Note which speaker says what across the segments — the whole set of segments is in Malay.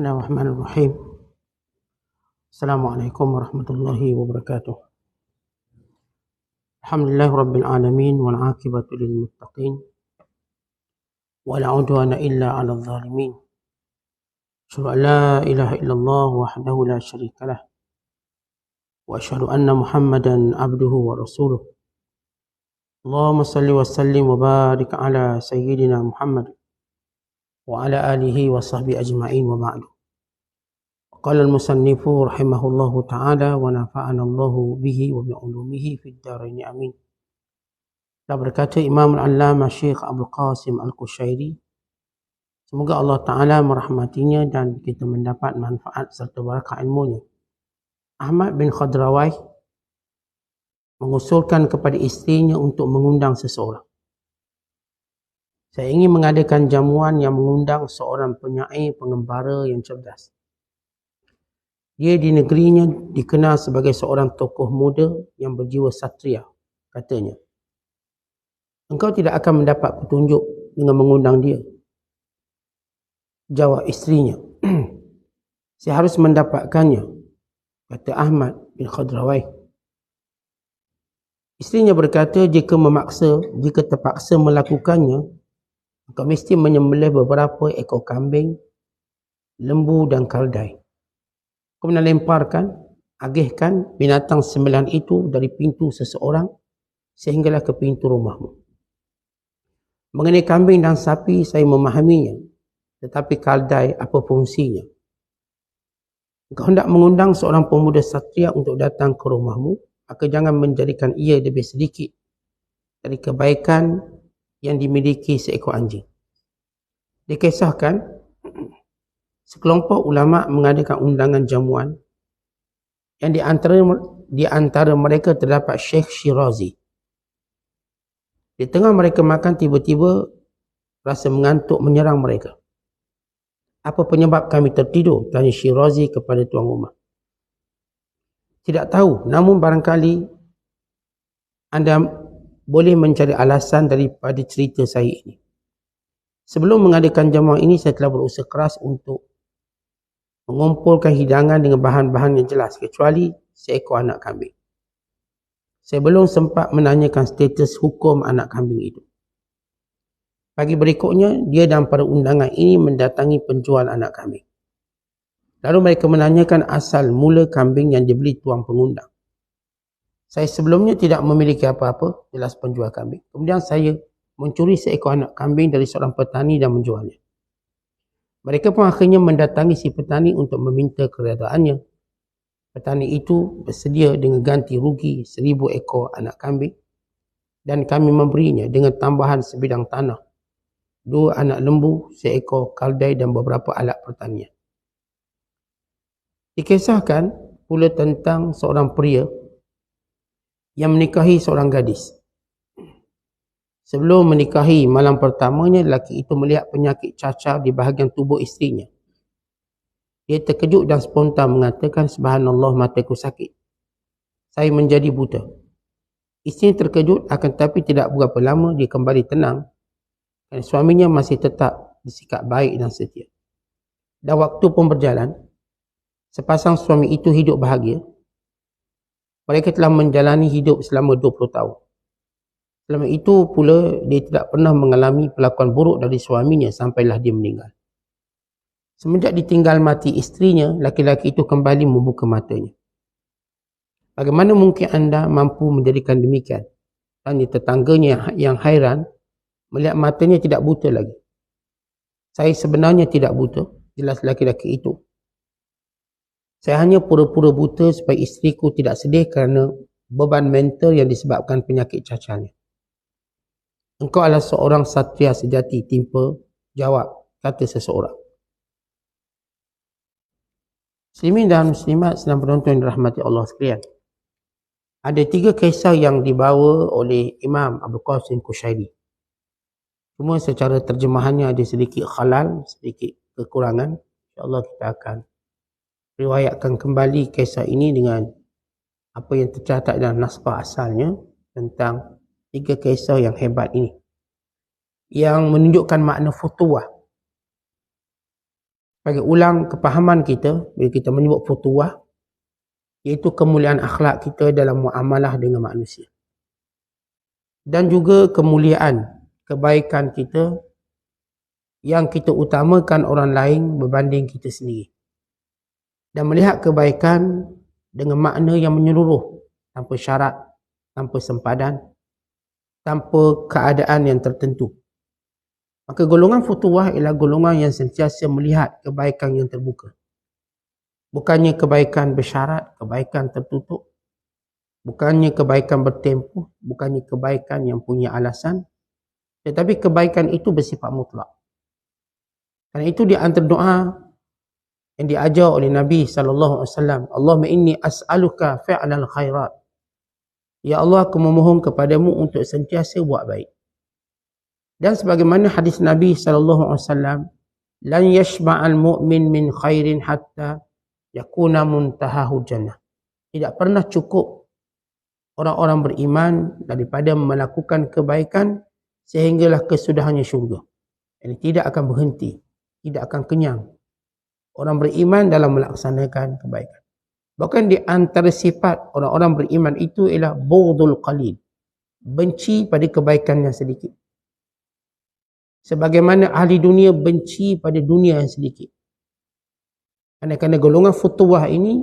Speaker 1: Bismillahirrahmanirrahim. Assalamualaikum warahmatullahi wabarakatuh. Alhamdulillahi rabbil alamin wal aqibatu lil muttaqin wala udwana illa 'alal zalimin. Asyhadu an la ilaha illallah wahdahu la syarika lah wa asyhadu anna Muhammadan abduhu wa rasuluh. Allahumma salli wa sallim wa barik ala sayyidina Muhammad wa ala alihi wa sahbihi ajma'in wa ba'du. Qala al-musannifu rahimahullahu ta'ala wa nafa'ana Allahu bihi wa bi'ulumihi fid dharain amin. Telah berkata Imam Al-Allamah Syekh Abdul Qasim Al-Qushayri, semoga Allah Ta'ala merahmatinya dan kita mendapat manfaat serta barakah ilmunya. Ahmad bin Khadrawai mengusulkan kepada isterinya untuk mengundang seseorang. Saya ingin mengadakan jamuan yang mengundang seorang penyair pengembara yang cerdas. Dia di negerinya dikenal sebagai seorang tokoh muda yang berjiwa satria, katanya. Engkau tidak akan mendapat petunjuk dengan mengundang dia, jawab isterinya. Saya harus mendapatkannya, kata Ahmad bin Khadrawai. Isterinya berkata, jika terpaksa melakukannya, engkau mesti menyembelih beberapa ekor kambing, lembu dan keldai. Kemudian lemparkan, agihkan binatang sembelihan itu dari pintu seseorang sehinggalah ke pintu rumahmu. Mengenai kambing dan sapi saya memahaminya, tetapi keldai apa fungsinya? Engkau hendak mengundang seorang pemuda satria untuk datang ke rumahmu, maka jangan menjadikan ia lebih sedikit dari kebaikan yang dimiliki seekor anjing. Dikisahkan, sekelompok ulama mengadakan undangan jamuan yang di antara mereka terdapat Syekh Shirazi. Di tengah mereka makan, tiba-tiba rasa mengantuk menyerang mereka. Apa penyebab kami tertidur? Tanya Shirazi kepada tuan rumah. Tidak tahu, namun barangkali anda boleh mencari alasan daripada cerita saya ini. Sebelum mengadakan jamuan ini, saya telah berusaha keras untuk mengumpulkan hidangan dengan bahan-bahan yang jelas, kecuali seekor anak kambing. Saya belum sempat menanyakan status hukum anak kambing itu. Pagi berikutnya, dia dan para undangan ini mendatangi penjual anak kambing. Lalu mereka menanyakan asal mula kambing yang dibeli tuan pengundang. Saya sebelumnya tidak memiliki apa-apa, jelas penjual kambing. Kemudian saya mencuri seekor anak kambing dari seorang petani dan menjualnya. Mereka pun akhirnya mendatangi si petani untuk meminta keredaannya. Petani itu bersedia dengan ganti rugi 1000 ekor anak kambing dan kami memberinya dengan tambahan sebidang tanah, 2 anak lembu, seekor keldai dan beberapa alat pertanian. Dikisahkan pula tentang seorang pria yang menikahi seorang gadis. Sebelum menikahi malam pertamanya, lelaki itu melihat penyakit cacar di bahagian tubuh isterinya. Dia terkejut dan spontan mengatakan, "Subhanallah, mataku sakit. Saya menjadi buta." Isteri terkejut, akan tetapi tidak berapa lama dia kembali tenang dan suaminya masih tetap bersikap baik dan setia. Dan waktu pun berjalan, sepasang suami itu hidup bahagia. Mereka telah menjalani hidup selama 20 tahun. Selama itu pula dia tidak pernah mengalami perlakuan buruk dari suaminya sampailah dia meninggal. Semenjak ditinggal mati isterinya, laki-laki itu kembali membuka matanya. Bagaimana mungkin anda mampu menjadikan demikian? Tanya tetangganya yang hairan melihat matanya tidak buta lagi. Saya sebenarnya tidak buta, jelas laki-laki itu. Saya hanya pura-pura buta supaya isteriku tidak sedih kerana beban mental yang disebabkan penyakit cacarnya. Engkau adalah seorang satria sejati, timpa jawab, kata seseorang. Muslimin dan muslimat sedang penonton yang dirahmati Allah sekalian. Ada 3 kisah yang dibawa oleh Imam Abdul Qasim Qushayri. Cuma secara terjemahannya ada sedikit khalal, sedikit kekurangan. InsyaAllah kita akan riwayatkan kembali kisah ini dengan apa yang tercatat dalam naskah asalnya tentang 3 kisah yang hebat ini, yang menunjukkan makna futuwah. bagi ulang kepahaman kita bila kita menyebut futuwah, iaitu kemuliaan akhlak kita dalam muamalah dengan manusia. Dan juga kemuliaan, kebaikan kita yang kita utamakan orang lain berbanding kita sendiri. Dan melihat kebaikan dengan makna yang menyeluruh, tanpa syarat, tanpa sempadan, tanpa keadaan yang tertentu. Maka golongan futuwah ialah golongan yang sentiasa melihat kebaikan yang terbuka. Bukannya kebaikan bersyarat, kebaikan tertutup. Bukannya kebaikan bertempuh, bukannya kebaikan yang punya alasan. Tetapi kebaikan itu bersifat mutlak. Kerana itu di antara doa yang diajar oleh Nabi SAW. Allahumma inni as'aluka fi'lal khairat. Ya Allah, aku memohon kepadamu untuk sentiasa buat baik. Dan sebagaimana hadis Nabi SAW, lan yashba'al mu'min min khairin hatta yakuna muntahahu jannah. Tidak pernah cukup orang-orang beriman daripada melakukan kebaikan sehinggalah kesudahannya syurga. Ini tidak akan berhenti, tidak akan kenyang orang beriman dalam melaksanakan kebaikan. Bahkan di antara sifat orang-orang beriman itu ialah bughdul qalil, benci pada kebaikan yang sedikit. Sebagaimana ahli dunia benci pada dunia yang sedikit. Kerana golongan futuwah ini,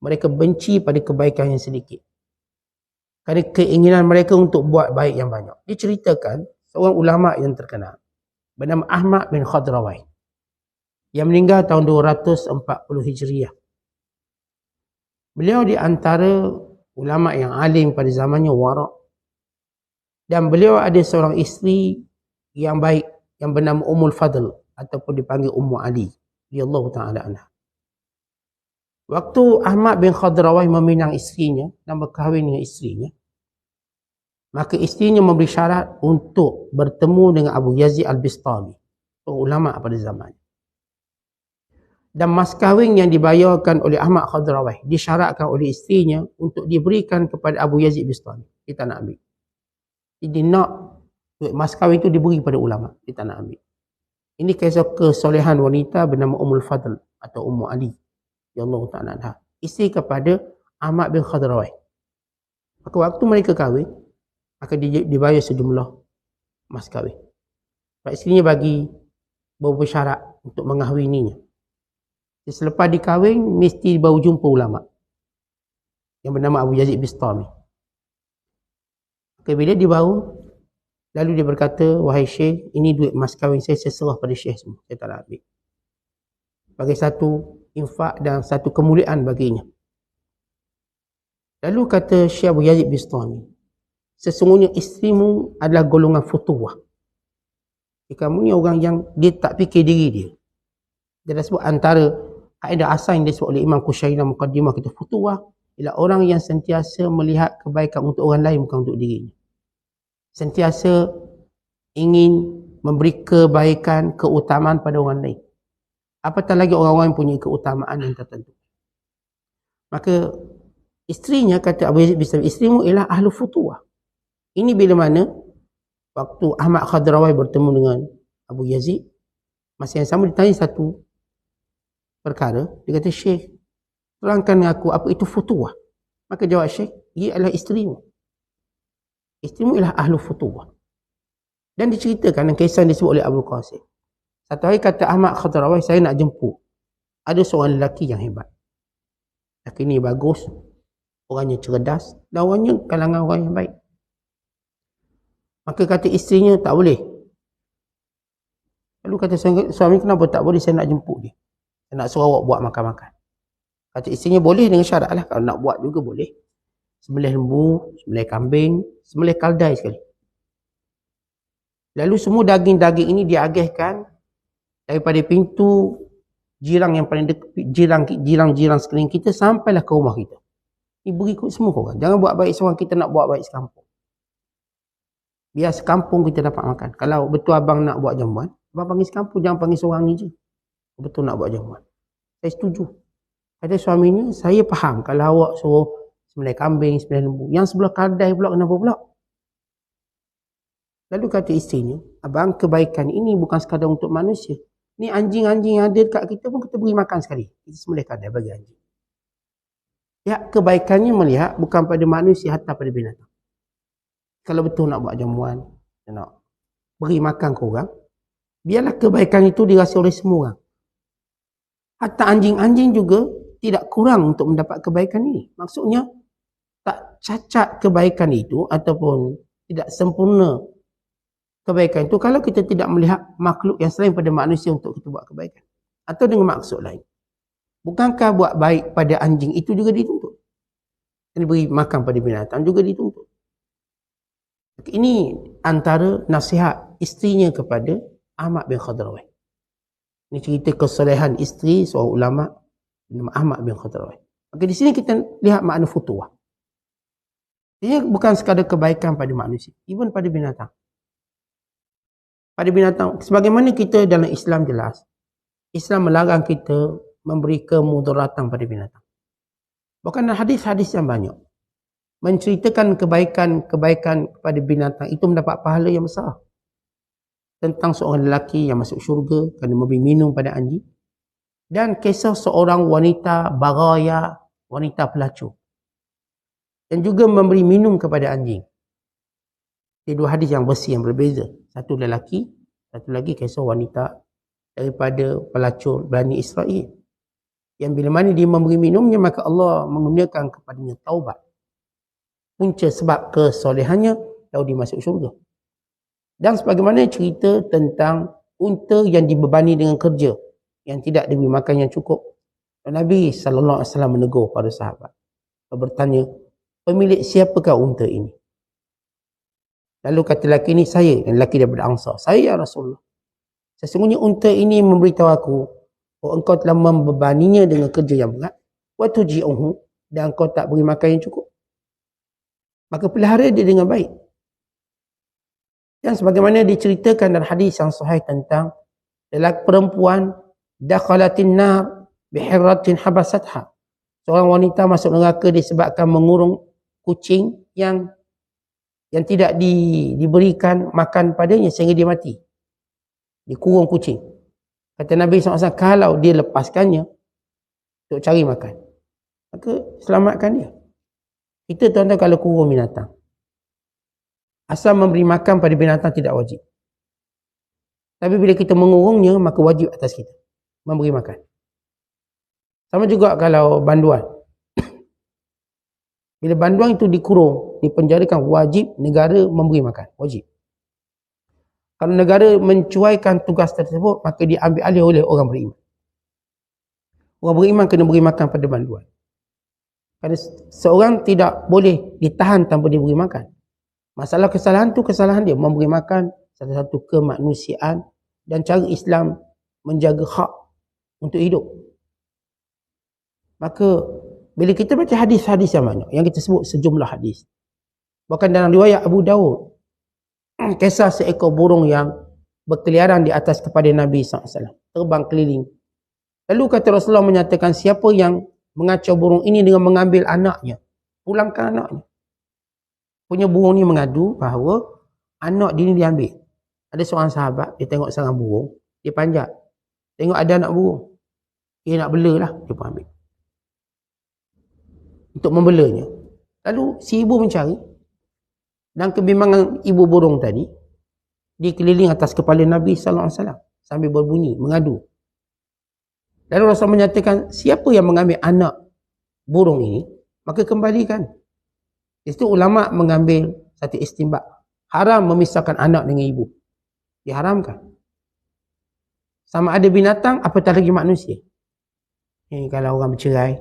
Speaker 1: mereka benci pada kebaikan yang sedikit. Kerana keinginan mereka untuk buat baik yang banyak. Diceritakan seorang ulama yang terkenal bernama Ahmad bin Khadrawai yang meninggal tahun 240 Hijriah. Beliau di antara ulama yang alim pada zamannya, warak. Dan beliau ada seorang isteri yang baik yang bernama Ummul Fadl ataupun dipanggil Ummu Ali radhiyallahu taala anha. Waktu Ahmad bin Khadrawai meminang isterinya dan berkahwin dengan isterinya, maka isterinya memberi syarat untuk bertemu dengan Abu Yazid Al-Bistami, ulama pada zaman. Dan mas kahwin yang dibayarkan oleh Ahmad Khadrawai disyaratkan oleh isterinya untuk diberikan kepada Abu Yazid Bistami. Kita nak ambil. Dia nak mas kahwin itu diberi pada ulama. Kita nak ambil. Ini kisah kesolehan wanita bernama Ummul Fadl atau Ummu Ali, ya Allah Ta'ala anha, isteri kepada Ahmad bin Khadrawai. Maka waktu mereka kahwin, maka dibayar sejumlah mas kahwin. Pak isterinya bagi beberapa syarat untuk mengahwininya. Selepas dikahwin, mesti baru jumpa ulama yang bernama Abu Yazid Bistami. Okay, bila dia baru, lalu dia berkata, wahai Syekh, ini duit mas kahwin saya serah pada Syekh semua. Saya tak nak ambil. Bagi satu infak dan satu kemuliaan baginya. Lalu kata Syekh Abu Yazid Bistami, sesungguhnya isterimu adalah golongan futuwah. Kamu ni orang yang dia tak fikir diri dia. Dia dah sebut antara kaedah asal yang disebut oleh Imam Qushairiyah Muqaddimah kita, futuwah ialah orang yang sentiasa melihat kebaikan untuk orang lain bukan untuk dirinya. Sentiasa ingin memberi kebaikan, keutamaan pada orang lain. Apatah lagi orang-orang yang punya keutamaan yang tertentu. Maka isterinya, kata Abu Yazid Bistami, isterimu ialah ahlu futuwah. Ini bila mana waktu Ahmad Khadrawai bertemu dengan Abu Yazid, masa yang sama ditanya satu perkara. Dia kata, Syekh, terangkan aku apa itu futuwah. Maka jawab Syekh, ia adalah isterimu. Isterimu ialah ahlu futuwah. Dan diceritakan, kisah disebut oleh Abu Qasim. Satu hari kata Ahmad Khadrawai, saya nak jemput ada seorang lelaki yang hebat. Lelaki ni bagus, orangnya cerdas, dan orangnya kalangan orang yang baik. Maka kata isterinya, tak boleh. Lalu kata suami, kenapa tak boleh, saya nak jemput dia. Saya nak suruh awak buat makan-makan. Kata isterinya, boleh dengan syarat lah. Kalau nak buat juga boleh. Sembelih lembu, sembelih kambing, sembelih kaldai sekali. Lalu semua daging-daging ini diagihkan daripada pintu jirang yang paling dekat, jirang-jirang sekeliling kita sampailah ke rumah kita. Ini beri semua korang. Jangan buat baik seorang, kita nak buat baik sekampung. Biar sekampung kita dapat makan. Kalau betul abang nak buat jamuan, abang panggil sekampung, jangan panggil seorang ni je. Betul nak buat jamuan. Saya setuju. Kata suaminya, saya faham kalau awak suruh sembelih kambing, sembelih lembu. Yang sebelah kaldai pula kenapa pula? Lalu kata isterinya, abang, kebaikan ini bukan sekadar untuk manusia. Ni anjing-anjing yang ada dekat kita pun kita beri makan sekali. Kita sembelih kadai bagi anjing. Ya, kebaikannya melihat bukan pada manusia, hatta pada binatang. Kalau betul nak buat jamuan, nak beri makan ke orang, biarlah kebaikan itu dirasa oleh semua orang. Hatta anjing-anjing juga tidak kurang untuk mendapat kebaikan ini. Maksudnya, tak cacat kebaikan itu ataupun tidak sempurna kebaikan itu kalau kita tidak melihat makhluk yang selain pada manusia untuk kita buat kebaikan. Atau dengan maksud lain. Bukankah buat baik pada anjing itu juga dituntut? Dan beri makan pada binatang juga dituntut. Ini antara nasihat isterinya kepada Ahmad bin Khadrawih. Ini cerita kesolehan isteri seorang ulama nama Ahmad bin Khadrawih. Maka di sini kita lihat makna futuwah. Ini bukan sekadar kebaikan pada manusia, even pada binatang. Pada binatang, sebagaimana kita dalam Islam jelas, Islam melarang kita memberi kemudaratan pada binatang. Bahkan hadis-hadis yang banyak menceritakan kebaikan-kebaikan kepada binatang itu mendapat pahala yang besar. Tentang seorang lelaki yang masuk syurga kerana memberi minum pada anjing. Dan kisah seorang wanita baraya, wanita pelacur. Dan juga memberi minum kepada anjing. Ini dua hadis yang bersih, yang berbeza. Satu lelaki, satu lagi kisah wanita daripada pelacur Bani Israel. Yang bila mana dia memberi minumnya, maka Allah mengurniakan kepadanya taubat. Punca sebab kesolehannya, lalu dia masuk syurga. Dan sebagaimana cerita tentang unta yang dibebani dengan kerja, yang tidak diberi makan yang cukup. Dan Nabi SAW menegur pada sahabat. Dia bertanya, pemilik siapakah unta ini? Lalu kata lelaki ini, saya. Dan lelaki daripada Ansar. Saya ya Rasulullah. Sesungguhnya unta ini memberitahu aku, oh, engkau telah membebaninya dengan kerja yang berat. Wa tuji'uhu, dan engkau tak beri makan yang cukup. Maka pelihara dia dengan baik. Dan sebagaimana diceritakan dalam hadis yang sahih tentang lelaki perempuan dakhalatin nar bihirratin habasatha. Seorang wanita masuk neraka disebabkan mengurung kucing yang tidak diberikan makan padanya sehingga dia mati. Dikurung kucing. Kata Nabi SAW, kalau dia lepaskannya untuk cari makan, maka selamatkan dia. Kita tuan-tuan kalau kurung binatang, asal memberi makan pada binatang tidak wajib. Tapi bila kita mengurungnya, maka wajib atas kita memberi makan. Sama juga kalau banduan. Bila banduan itu dikurung, dipenjarakan, wajib negara memberi makan. Wajib. Kalau negara mencuaikan tugas tersebut, maka diambil alih oleh orang beriman. Orang beriman kena beri makan pada banduan. Kerana seorang tidak boleh ditahan tanpa diberi makan. Masalah kesalahan tu kesalahan dia. Memberi makan salah satu kemanusiaan dan cara Islam menjaga hak untuk hidup. Maka bila kita baca hadis-hadis yang banyak, yang kita sebut sejumlah hadis. Bahkan dalam riwayat Abu Dawud, kisah seekor burung yang berkeliaran di atas kepada Nabi SAW. Terbang keliling. Lalu kata Rasulullah menyatakan, siapa yang mengacau burung ini dengan mengambil anaknya, pulangkan anaknya. Punya burung ni mengadu bahawa anak dia ni diambil. Ada seorang sahabat, dia tengok sarang burung, dia panjat. Tengok ada anak burung. Dia nak bela lah, dia pun ambil. Untuk membelanya. Lalu si ibu mencari. Dan kebimbangan ibu burung tadi, dikeliling atas kepala Nabi SAW sambil berbunyi, mengadu. Lalu Rasul menyatakan, siapa yang mengambil anak burung ini, maka kembalikan. Itu ulama mengambil satu istinbat. Haram memisahkan anak dengan ibu. Diharamkan. Sama ada binatang, apatah lagi manusia. Kalau orang bercerai,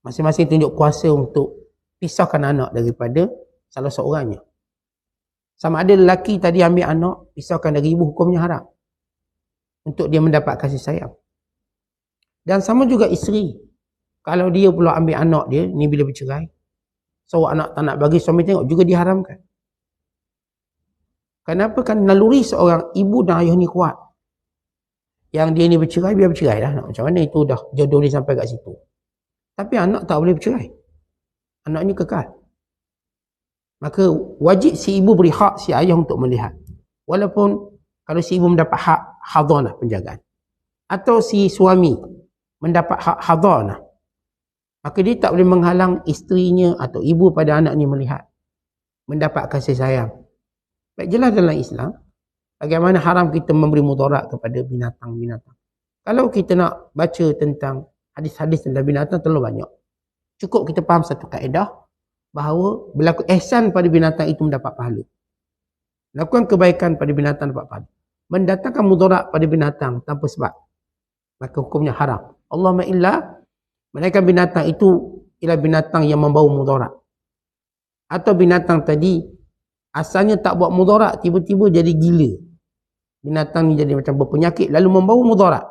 Speaker 1: masing-masing tunjuk kuasa untuk pisahkan anak daripada salah seorangnya. Sama ada lelaki tadi ambil anak, pisahkan dari ibu, hukumnya haram. Untuk dia mendapat kasih sayang. Dan sama juga isteri. Kalau dia pula ambil anak dia, ni bila bercerai, seorang anak tak nak bagi suami tengok, juga diharamkan. Kenapa? Kan naluri seorang ibu dan ayah ni kuat. Yang dia ni bercerai, biar bercerai lah. Macam mana itu dah jodoh dia sampai kat situ. Tapi anak tak boleh bercerai. Anak ni kekal. Maka wajib si ibu beri hak si ayah untuk melihat. Walaupun Kalau si ibu mendapat hak hadanah, penjagaan, atau si suami mendapat hak hadanah, maka dia tak boleh menghalang isterinya atau ibu pada anak ni melihat, mendapat kasih sayang. Baik, jelas dalam Islam bagaimana haram kita memberi mudarat kepada binatang-binatang. Kalau kita nak baca tentang hadis-hadis tentang binatang terlalu banyak. Cukup kita faham satu kaedah bahawa berlaku ihsan pada binatang itu mendapat pahala. Lakukan kebaikan pada binatang dapat pahala. Mendatangkan mudarat pada binatang tanpa sebab, maka hukumnya haram. Allahumma illa menaikkan binatang itu ialah binatang yang membawa mudarat. Atau binatang tadi asalnya tak buat mudarat, tiba-tiba jadi gila. Binatang ni jadi macam berpenyakit lalu membawa mudarat.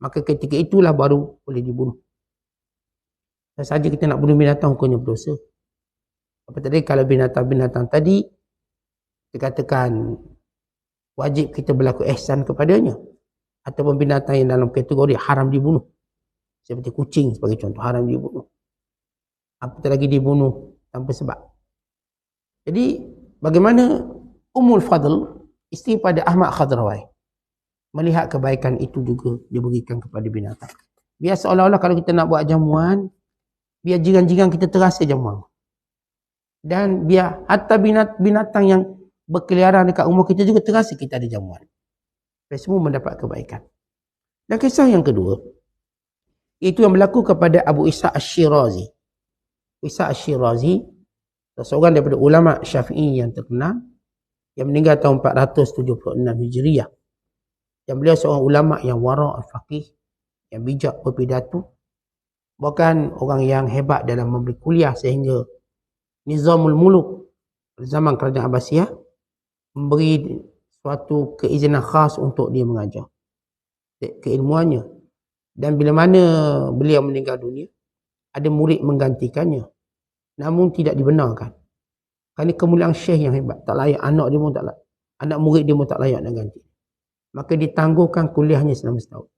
Speaker 1: Maka ketika itulah baru boleh dibunuh. Dan saja kita nak bunuh binatang, hukumnya berdosa. Apa tadi, kalau binatang-binatang tadi dikatakan wajib kita berlaku ihsan kepadanya, ataupun binatang yang dalam kategori haram dibunuh, seperti kucing sebagai contoh, haram dibunuh. Apatah lagi dibunuh tanpa sebab. Jadi bagaimana Ummul Fadl, isteri pada Ahmad Khadrawai, melihat kebaikan itu juga diberikan kepada binatang. Biar seolah-olah kalau kita nak buat jamuan, biar jiran-jiran kita terasa jamuan. Dan biar hatta binatang yang berkeliaran dekat rumah kita juga terasa kita ada jamuan. Supaya semua mendapat kebaikan. Dan kisah yang kedua, itu yang berlaku kepada Abu Ishaq Ash-Shirazi. Ishaq Ash-Shirazi, seorang daripada ulama Syafi'i yang terkenal, yang meninggal tahun 476 Hijriah. Dan beliau seorang ulama yang wara' al-faqih, yang bijak berpidato, bukan orang yang hebat dalam memberi kuliah, sehingga Nizamul Muluk zaman kerajaan Abbasiyah memberi suatu keizinan khas untuk dia mengajar keilmuannya. Dan bila mana beliau meninggal dunia, ada murid menggantikannya, namun tidak dibenarkan kerana kemuliaan syekh yang hebat, tak layak, anak dia pun tak layak, anak murid dia pun tak layak nak ganti. Maka ditangguhkan kuliahnya selama setahun.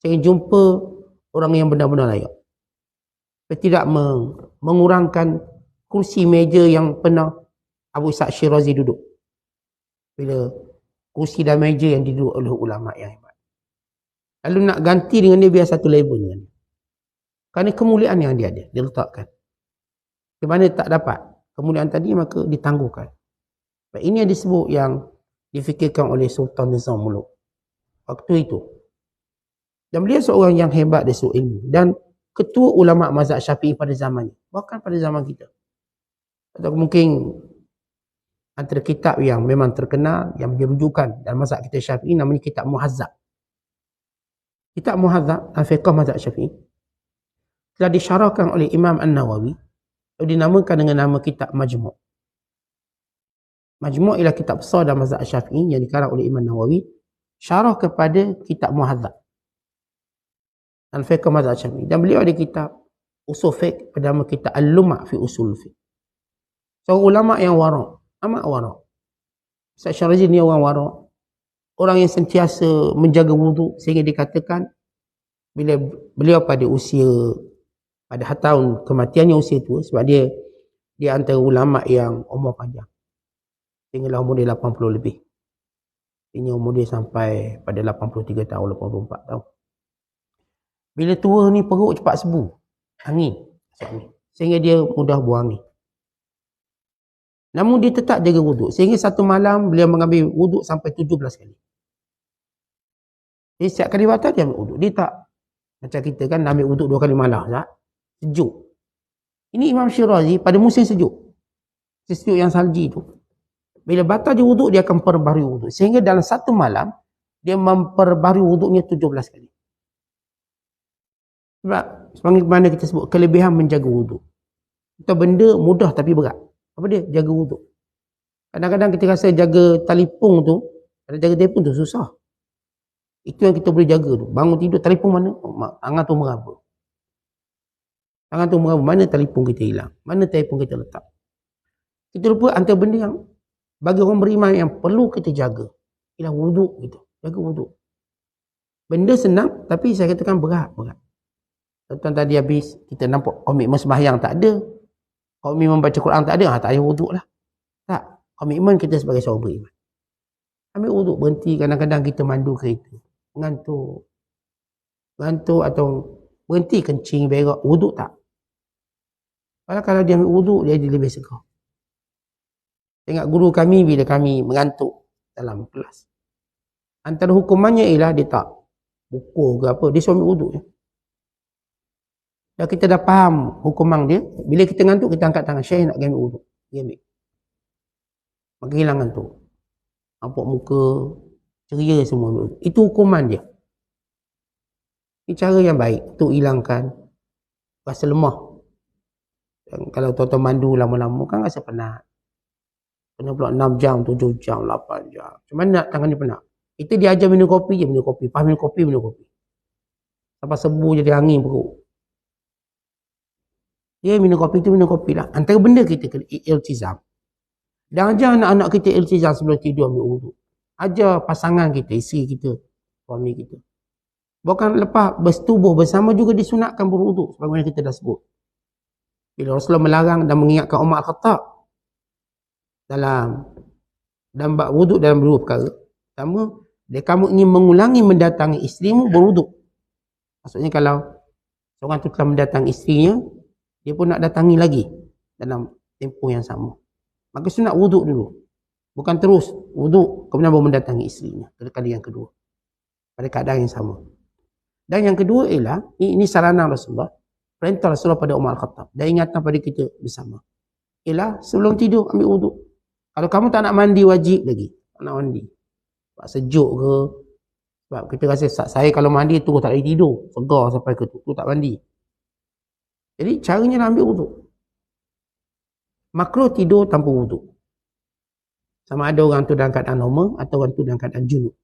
Speaker 1: Saya jumpa orang yang benar-benar layak. Saya tidak mengurangkan kursi meja yang pernah Abu Ishaq Shirazi duduk. Bila kursi dan meja yang duduk oleh ulama yang hebat. Lalu nak ganti dengan dia, biar satu level dengan dia. Kerana kemuliaan yang dia ada, dia letakkan. Di mana tak dapat kemuliaan tadi, maka ditangguhkan. Ini yang disebut yang difikirkan oleh Sultan Nizam Muluk waktu itu. Dan beliau seorang yang hebat dari sudut ilmu dan ketua ulama mazhab Syafi'i pada zamannya, bahkan pada zaman kita. Atau mungkin antara kitab yang memang terkenal yang dirujukan dalam mazhab kita Syafi'i namanya kitab Muhazzab. Kitab Muhazzab al-Fiqh mazhab Syafi'i telah disyarahkan oleh Imam An-Nawawi, dinamakan dengan nama kitab Majmu'. Majmu' ialah kitab besar dalam mazhab Syafi'i yang dikarang oleh Imam Nawawi, syarah kepada kitab Muhazzab al-Fiqh mazhab Syafi'i. Dan beliau ada kitab usul fiqh bernama kitab Al-Lum'a fi Usul Fiqh. Seorang ulama yang wara', amat wara'. Ustaz Syarazi ni orang wara', orang yang sentiasa menjaga wuduk, sehingga dikatakan bila beliau pada tahun kematiannya usia tua, sebab dia antara ulama yang umur panjang, sehinggalah umur dia 80 lebih. Ini umur dia sampai pada 83 tahun, 84 tahun. Bila tua ni perut cepat sebu, angin, sehingga dia mudah buang angin. Namun dia tetap jaga wuduk, sehingga satu malam beliau mengambil wuduk sampai 17 kali. Jadi setiap kali batal dia ambil wuduk. Dia tak macam kita kan ambil wuduk 2 kali malam, tak? Sejuk. Ini Imam Shirazi pada musim sejuk. Sejuk yang salji tu. Bila batal je wuduk, dia akan perbaharui wuduk. Sehingga dalam satu malam dia memperbaharui wuduknya 17 kali. Sebab sebagaimana kita sebut, kelebihan menjaga wuduk. Itu benda mudah tapi berat. Apa dia? Jaga wuduk. Kadang-kadang kita rasa jaga telefon tu, kalau jaga telefon tu susah. Itu yang kita boleh jaga tu. Bangun tidur, telefon mana? Tangan tu meraba. Tangan tu meraba, mana telefon kita hilang? Mana telefon kita letak? Kita lupa antara benda yang bagi orang beriman yang perlu kita jaga ialah wuduk kita. Jaga wuduk. Benda senang, tapi saya katakan berat. Tuan tadi habis, kita nampak komitmen sembahyang tak ada. Komitmen membaca Quran tak ada, tak payah wuduk lah. Tak. Komitmen kita sebagai seorang beriman. Ambil wuduk, berhenti. Kadang-kadang kita mandu kereta. Mengantuk atau berhenti kencing, berak, wuduk tak. Kalau dia ambil wuduk, dia jadi lebih segar. Tengok guru kami bila kami mengantuk dalam kelas. Antara hukumannya ialah dia tak pukul ke apa, dia suruh ambil wuduk je. Dah kita dah faham hukuman dia, bila kita ngantuk kita angkat tangan, Syekh nak ambil wuduk. Dia ambil. Maka hilang ngantuk. Nampak muka ceria semua ambil wuduk. Itu hukuman dia. Ini cara yang baik untuk hilangkan rasa lemah. Dan kalau tuan-tuan mandu lama-lama kan rasa penat. Kena pula 6 jam, 7 jam, 8 jam. Macam mana nak tangan dia penat? Kita diajar minum kopi je, minum kopi. Lepas minum kopi, minum kopi. Sampai sebu jadi angin perut. Dia minum kopi tu minum kopi lah. Antara benda kita kena iltizam. Dan ajar anak-anak kita iltizam sebelum tidur ambil wuduk. Ajar pasangan kita, isteri kita, suami kita. Bukan lepas bersetubuh bersama juga disunatkan berwuduk. Sebagaimana kita dah sebut. Bila Rasulullah melarang dan mengingatkan Umar Al-Khattab dalam bab wuduk dalam dua perkara. Pertama, kamu ingin mengulangi mendatangi isterimu, berwuduk. Maksudnya kalau seorang tu telah mendatangi isterinya, dia pun nak datangi lagi dalam tempoh yang sama. Maka sunat wuduk dulu. Bukan terus wuduk kemudian baru mendatangi isterinya kali yang kedua. Pada keadaan yang sama. Dan yang kedua ialah, ini saranan Rasulullah, perintah Rasulullah pada Umar Al-Khattab dan ingatan pada kita bersama. Ialah sebelum tidur ambil wuduk. Kalau kamu tak nak mandi wajib lagi. Tak nak mandi. Sebab sejuk ke. Sebab kita rasa saya kalau mandi tu tak boleh tidur. Segar sampai ke tu tak mandi. Jadi caranya nak ambil wuduk. Makruh tidur tanpa wuduk. Sama ada orang tu dalam keadaan normal atau orang tu dalam keadaan junub.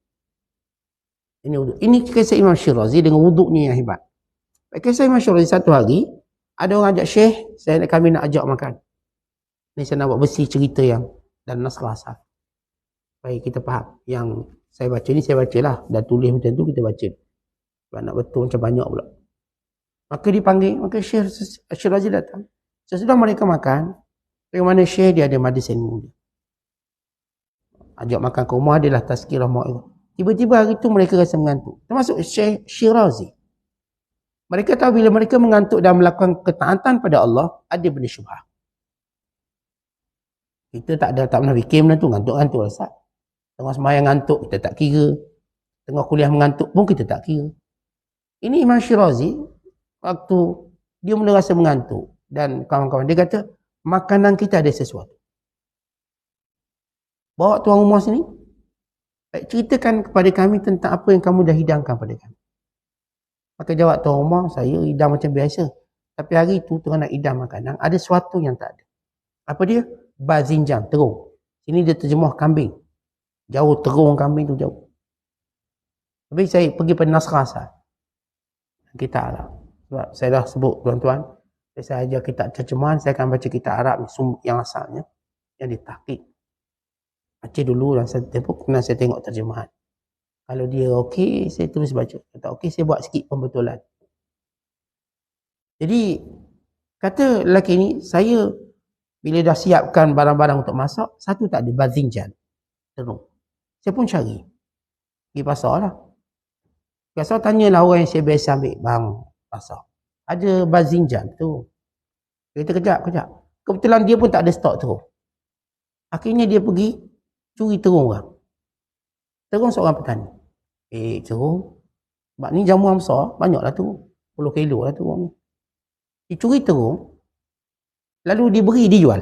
Speaker 1: Ini wuduk. Ini kisah Imam Syirazi dengan wuduknya yang hebat. Kisah Imam Syirazi satu hari, ada orang ajak Syekh, kami nak ajak makan. Ini saya nak buat bersih cerita yang dan naskah asal. Baik kita faham. Yang saya baca ni saya bacalah. Dah tulis macam tu kita baca. Sebab nak betul macam banyak pula. Maka dipanggil, maka Syekh Syirazi datang. Sesudah mereka makan, bagaimana Syekh dia ada majlis ilmu dia. Ajak makan ke rumah dia lah tazkirah mau'izah. Tiba-tiba hari tu mereka rasa mengantuk. Termasuk Syekh Syirazi. Mereka tahu bila mereka mengantuk dan melakukan ketaatan pada Allah, ada benda syubhah. Kita tak pernah fikir benda tu, ngantuk-ngantuk rasa. Tengah sembahyang ngantuk, kita tak kira. Tengah kuliah mengantuk pun kita tak kira. Ini Imam Syirazi, waktu dia mula rasa mengantuk. Dan kawan-kawan, dia kata, makanan kita ada sesuatu. Bawa tuan rumah sini, ceritakan kepada kami tentang apa yang kamu dah hidangkan pada kami. Maka jawab tuan rumah, saya hidang macam biasa. Tapi hari itu, tuan nak hidang makanan, ada sesuatu yang tak ada. Apa dia? Bazinjam, terung. Sini dia terjemah kambing. Jauh terung kambing tu jauh. Tapi saya pergi pada naskah asal. Kitab Arab. Sebab saya dah sebut tuan-tuan, saya ajar kitab terjemahan, saya akan baca kitab Arab yang asalnya. Yang ditahqiq. Baca dulu dan saya tepuk, kemudian saya tengok terjemahan. Kalau dia okey, saya terus baca. Kalau tak okey, saya buat sikit pembetulan. Jadi, kata lelaki ni, saya bila dah siapkan barang-barang untuk masak, satu tak ada, bazinjan. Terung. Saya pun cari. Pergi pasar lah. Pasar tanyalah orang yang saya biasa ambil barang pasar. Ada bazinjan tu. Kita kejap. Kebetulan dia pun tak ada stok terung. Akhirnya dia pergi curi terung orang. Terung seorang petani. Terung. Sebab ni jamuan besar, banyaklah terung. 10 kilo lah terung ni. Dia curi terung. Lalu diberi, dijual.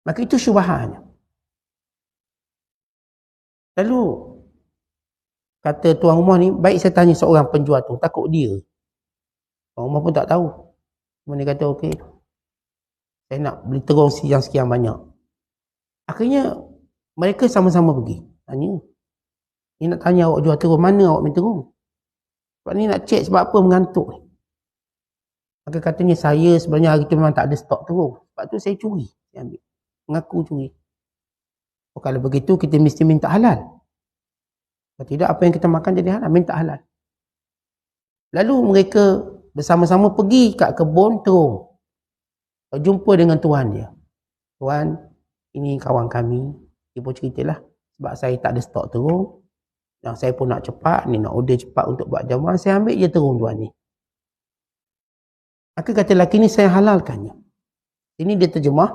Speaker 1: Maka itu syubahanya. Lalu kata tuan rumah ni, baik saya tanya seorang penjual tu, takut dia. Tuan rumah pun tak tahu. Kemudian dia kata, okey, saya nak beli terung yang sekian banyak. Akhirnya, mereka sama-sama pergi. Tanya. Ni nak tanya awak jual terung, mana awak minta terung? Sebab ni nak cek sebab apa mengantuk. Maka katanya saya sebenarnya hari tu memang tak ada stok terung. Sebab tu saya curi. Saya ambil. Mengaku curi. Kalau begitu kita mesti minta halal. Kalau tidak apa yang kita makan jadi halal. Minta halal. Lalu mereka bersama-sama pergi kat kebun terung. Jumpa dengan tuan dia. Tuan, ini kawan kami. Dia pun ceritalah. Sebab saya tak ada stok terung. Dan saya pun nak cepat, ni nak order cepat untuk buat jamuan, saya ambil je terung tuan ni. Maka kata lelaki ni, saya halalkannya. Ini dia terjemah.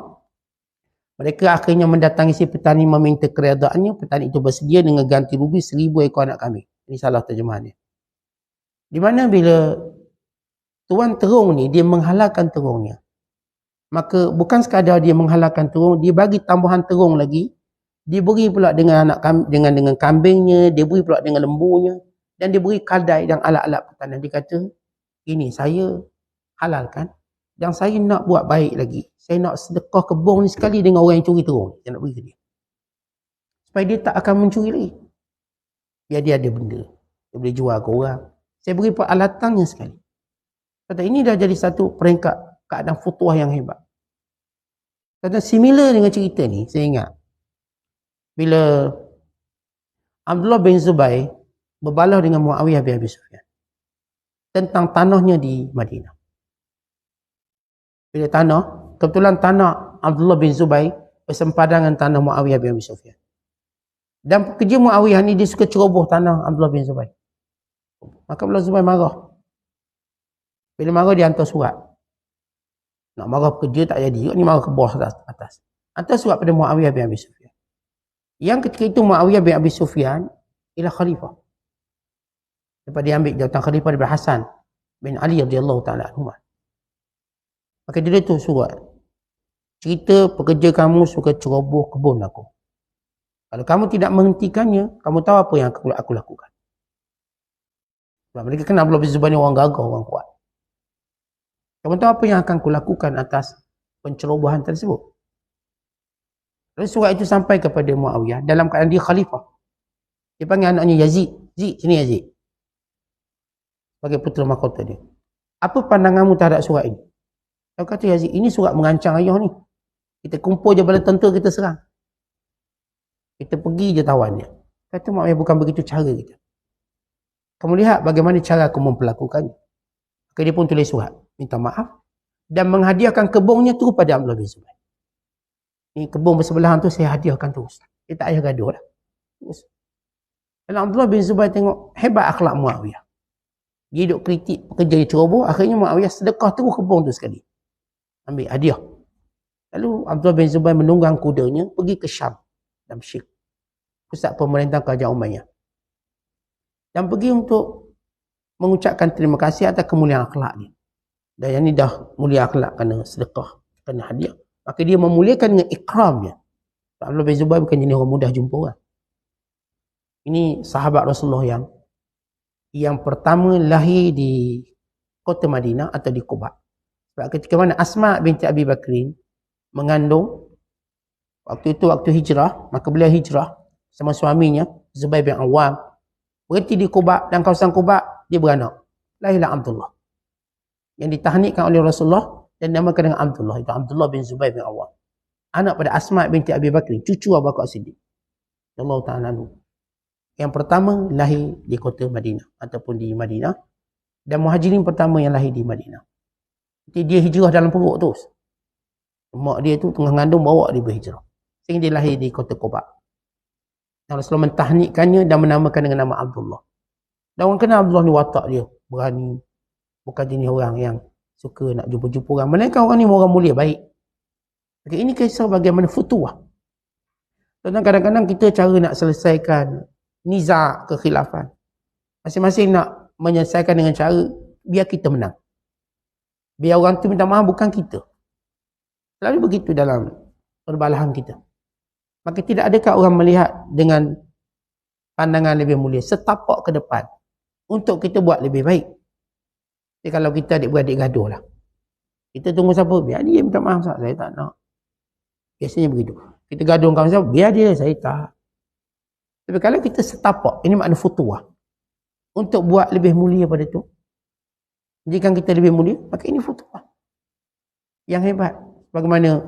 Speaker 1: Mereka akhirnya mendatangi si petani meminta keredaannya. Petani itu bersedia dengan ganti rugi 1000 ekor anak kambing. Ini salah terjemahannya. Di mana bila tuan terung ni, dia menghalalkan terungnya. Maka bukan sekadar dia menghalalkan terung, dia bagi tambahan terung lagi. Dia beri pula dengan anak dengan kambingnya, dia beri pula dengan lembunya, dan dia beri kaldai dan alat-alat pertanian. Dia kata, ini saya halalkan dan saya nak buat baik lagi. Saya nak sedekah kebun ni sekali dengan orang yang curi terung. Saya nak beri ke dia. Supaya dia tak akan mencuri lagi. Biar dia ada benda. Dia boleh jual ke orang. Saya beri peralatannya sekali. Kata ini dah jadi satu peringkat keadaan futuah yang hebat. Kata similar dengan cerita ni, saya ingat. Bila Abdullah bin Zubair berbalah dengan Muawiyah bin Abi Sufyan tentang tanahnya di Madinah. Bila kebetulan tanah Abdullah bin Zubair bersempadan dengan tanah Muawiyah bin Abi Sufyan. Dan pekerja Muawiyah ni dia suka ceroboh tanah Abdullah bin Zubair. Maka Abdullah Zubair marah. Bila marah dia hantar surat. Nak marah pekerja tak jadi, ni marah ke bawah atas. Hantar surat pada Muawiyah bin Abi Sufyan. Yang ketika itu Muawiyah bin Abi Sufyan ialah khalifah. Lepas dia ambil jawatan khalifah daripada Hasan bin Ali radhiyallahu ta'ala anhu. Maka dia tu surat. Cerita pekerja kamu suka ceroboh kebun aku. Kalau kamu tidak menghentikannya, kamu tahu apa yang aku lakukan. Sebab mereka kenal Abdullah bin Zubair ni orang gagah, orang kuat. Kamu tahu apa yang akan aku lakukan atas pencerobohan tersebut. Lalu surat itu sampai kepada Muawiyah dalam keadaan dia khalifah. Dia panggil anaknya Yazid. Zid, sini Yazid. Sebagai putera mahkota dia. Apa pandanganmu terhadap surat ini? Dia kata Yazid, ini surat mengancam ayah ni. Kita kumpul je bala tentera kita serang. Kita pergi je tawan dia. Kata Muawiyah, bukan begitu cara kita. Kamu lihat bagaimana cara aku memperlakukannya. Maka dia pun tulis surat. Minta maaf. Dan menghadiahkan kebunnya tu pada Abdullah bin Zubair. Ni kebun bersebelahan tu saya hadiahkan terus. Dia tak payah gaduh lah. Terus. Kalau Abdullah bin Zubair tengok hebat akhlak Muawiyah. Dia duduk kritik pekerja yang ceroboh. Akhirnya Muawiyah sedekah terus kebun tu sekali. Ambil hadiah. Lalu Abdullah bin Zubair menunggang kudanya pergi ke Syam. Damsyik. Pusat pemerintahan kerajaan Umayyah. Dan pergi untuk mengucapkan terima kasih atas kemuliaan akhlak dia. Dan yang ni dah mulia akhlak kerana sedekah. Kerana hadiah. Maka dia memuliakan dengan ikramnya. Abdullah bin Zubair bukan jenis orang mudah jumpa orang. Ini sahabat Rasulullah yang pertama lahir di kota Madinah atau di Quba. Sebab ketika mana Asma binti Abi Bakrin mengandung, waktu itu waktu hijrah, maka beliau hijrah sama suaminya Zubair bin Awam, berhenti di Quba dan kawasan Quba, dia beranak. Lahirlah Abdullah. Yang ditahnikkan oleh Rasulullah dan namakan dengan Abdullah. Itu Abdullah bin Zubair bin Awam. Anak pada Asma binti Abi Bakr, cucu Abu Bakar Siddiq. Allah Ta'ala anhu. Yang pertama lahir di kota Madinah ataupun di Madinah. Dan muhajirin pertama yang lahir di Madinah. Jadi dia hijrah dalam perut terus. Mak dia tu tengah ngandung bawa dia berhijrah. Sehingga dia lahir di kota Quba. Dan Rasulullah mentahnikkannya dan menamakan dengan nama Abdullah. Dan orang kenal Abdullah ni watak dia. Berani. Bukan jenis orang yang suka nak jumpa-jumpa orang. Melainkan orang ni orang mulia, baik. Okay, ini kisah bagaimana futuah. Tentang kadang-kadang kita cara nak selesaikan niza' kekhilafan. Masing-masing nak menyelesaikan dengan cara biar kita menang. Biar orang tu minta maaf, bukan kita. Selalu begitu dalam perbalahan kita. Maka tidak adakah orang melihat dengan pandangan lebih mulia, setapak ke depan untuk kita buat lebih baik. Jadi kalau kita adik-beradik gaduh lah. Kita tunggu siapa? Biar dia minta maaf. Saya tak nak. Biasanya begitu. Kita gaduh dengan siapa? Biar dia. Saya tak. Tapi kalau kita setapak, ini makna futuah. Untuk buat lebih mulia pada tu. Jika kita lebih mulia, maka ini futuah. Yang hebat. Bagaimana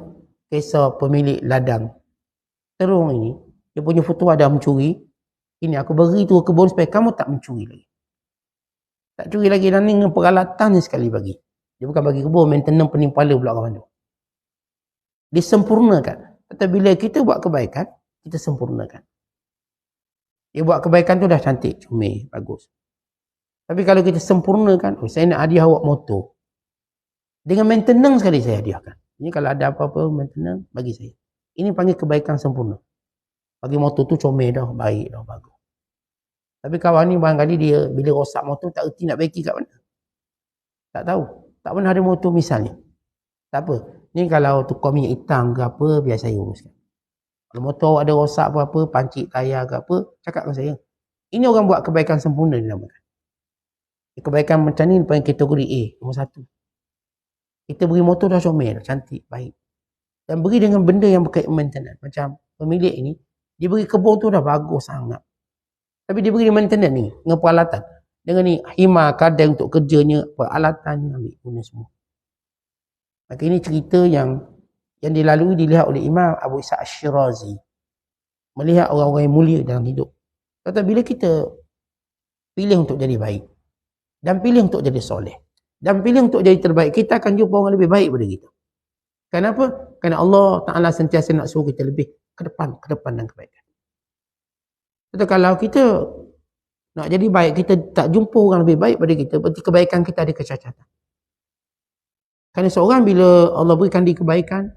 Speaker 1: kisah pemilik ladang terung ini. Dia punya futuah dah mencuri. Ini aku beri tu kebun supaya kamu tak mencuri lagi. Tak curi lagi dan dengan peralatan sekali bagi. Dia bukan bagi kebun, maintenance penimpala pula kawan tu. Disempurnakan. Tetapi bila kita buat kebaikan, kita sempurnakan. Dia buat kebaikan tu dah cantik, comel, bagus. Tapi kalau kita sempurnakan, saya nak hadiah awak motor. Dengan maintenance sekali saya hadiahkan. Ini kalau ada apa-apa maintenance, bagi saya. Ini panggil kebaikan sempurna. Bagi motor tu comel dah, baik dah, bagus. Tapi kawan ni barangkali dia bila rosak motor tak erti nak baiki kat mana. Tak tahu. Tak pernah ada motor misalnya. Tak apa. Ni kalau tukar minyak hitam ke apa, biar saya uruskan. Kalau motor ada rosak apa-apa, pancit tayar ke apa, cakap dengan saya. Ini orang buat kebaikan sempurna dinamakan. Kebaikan macam ni paling kategori A, nombor 1. Kita beri motor dah comel, cantik, baik. Dan beri dengan benda yang berkait maintenance. Macam pemilik ini, dia beri kebun tu dah bagus sangat. Tapi dia beri maintenance ni, dengan peralatan. Dengan ni, hima, kadang untuk kerjanya, peralatannya, ambil guna semua. Maka ini cerita yang dilalui dilihat oleh Imam Abu Ishaq Ash-Shirazi. Melihat orang-orang yang mulia dalam hidup. Kata bila kita pilih untuk jadi baik. Dan pilih untuk jadi soleh. Dan pilih untuk jadi terbaik. Kita akan jumpa orang lebih baik daripada kita. Kenapa? Kerana Allah Ta'ala sentiasa nak suruh kita lebih ke depan dan kebaikan. Kata kalau kita nak jadi baik, kita tak jumpa orang lebih baik daripada kita, berarti kebaikan kita ada kecacatan. Kerana seorang bila Allah berikan dia kebaikan,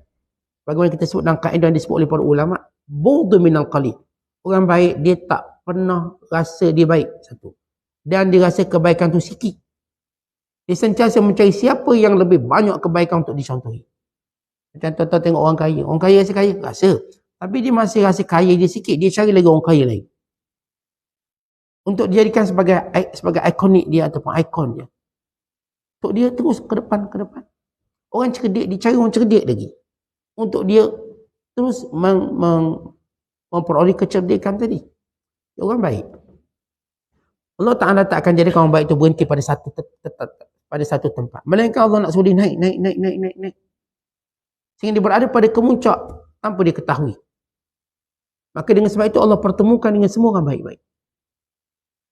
Speaker 1: bagaimana kita sebut dalam kaedah yang disebut oleh para ulama, bughdu minal qalil. Orang baik dia tak pernah rasa dia baik, satu. Dan dia rasa kebaikan tu sikit. Dia sentiasa mencari siapa yang lebih banyak kebaikan untuk dicontohi. Macam tuan-tuan tengok orang kaya. Orang kaya rasa kaya? Rasa. Tapi dia masih rasa kaya dia sikit. Dia cari lagi orang kaya lain. Untuk dijadikan sebagai ikonik dia ataupun ikon dia. Untuk dia terus ke depan. Orang cerdik, dia cari orang cerdik lagi. Untuk dia terus memperoleh kecerdikan tadi. Dia orang baik. Allah Ta'ala tak akan jadikan orang baik itu berhenti pada satu tempat. Melainkan Allah nak suruh dia naik. Sehingga dia berada pada kemuncak tanpa dia ketahui. Maka dengan sebab itu Allah pertemukan dengan semua orang baik-baik.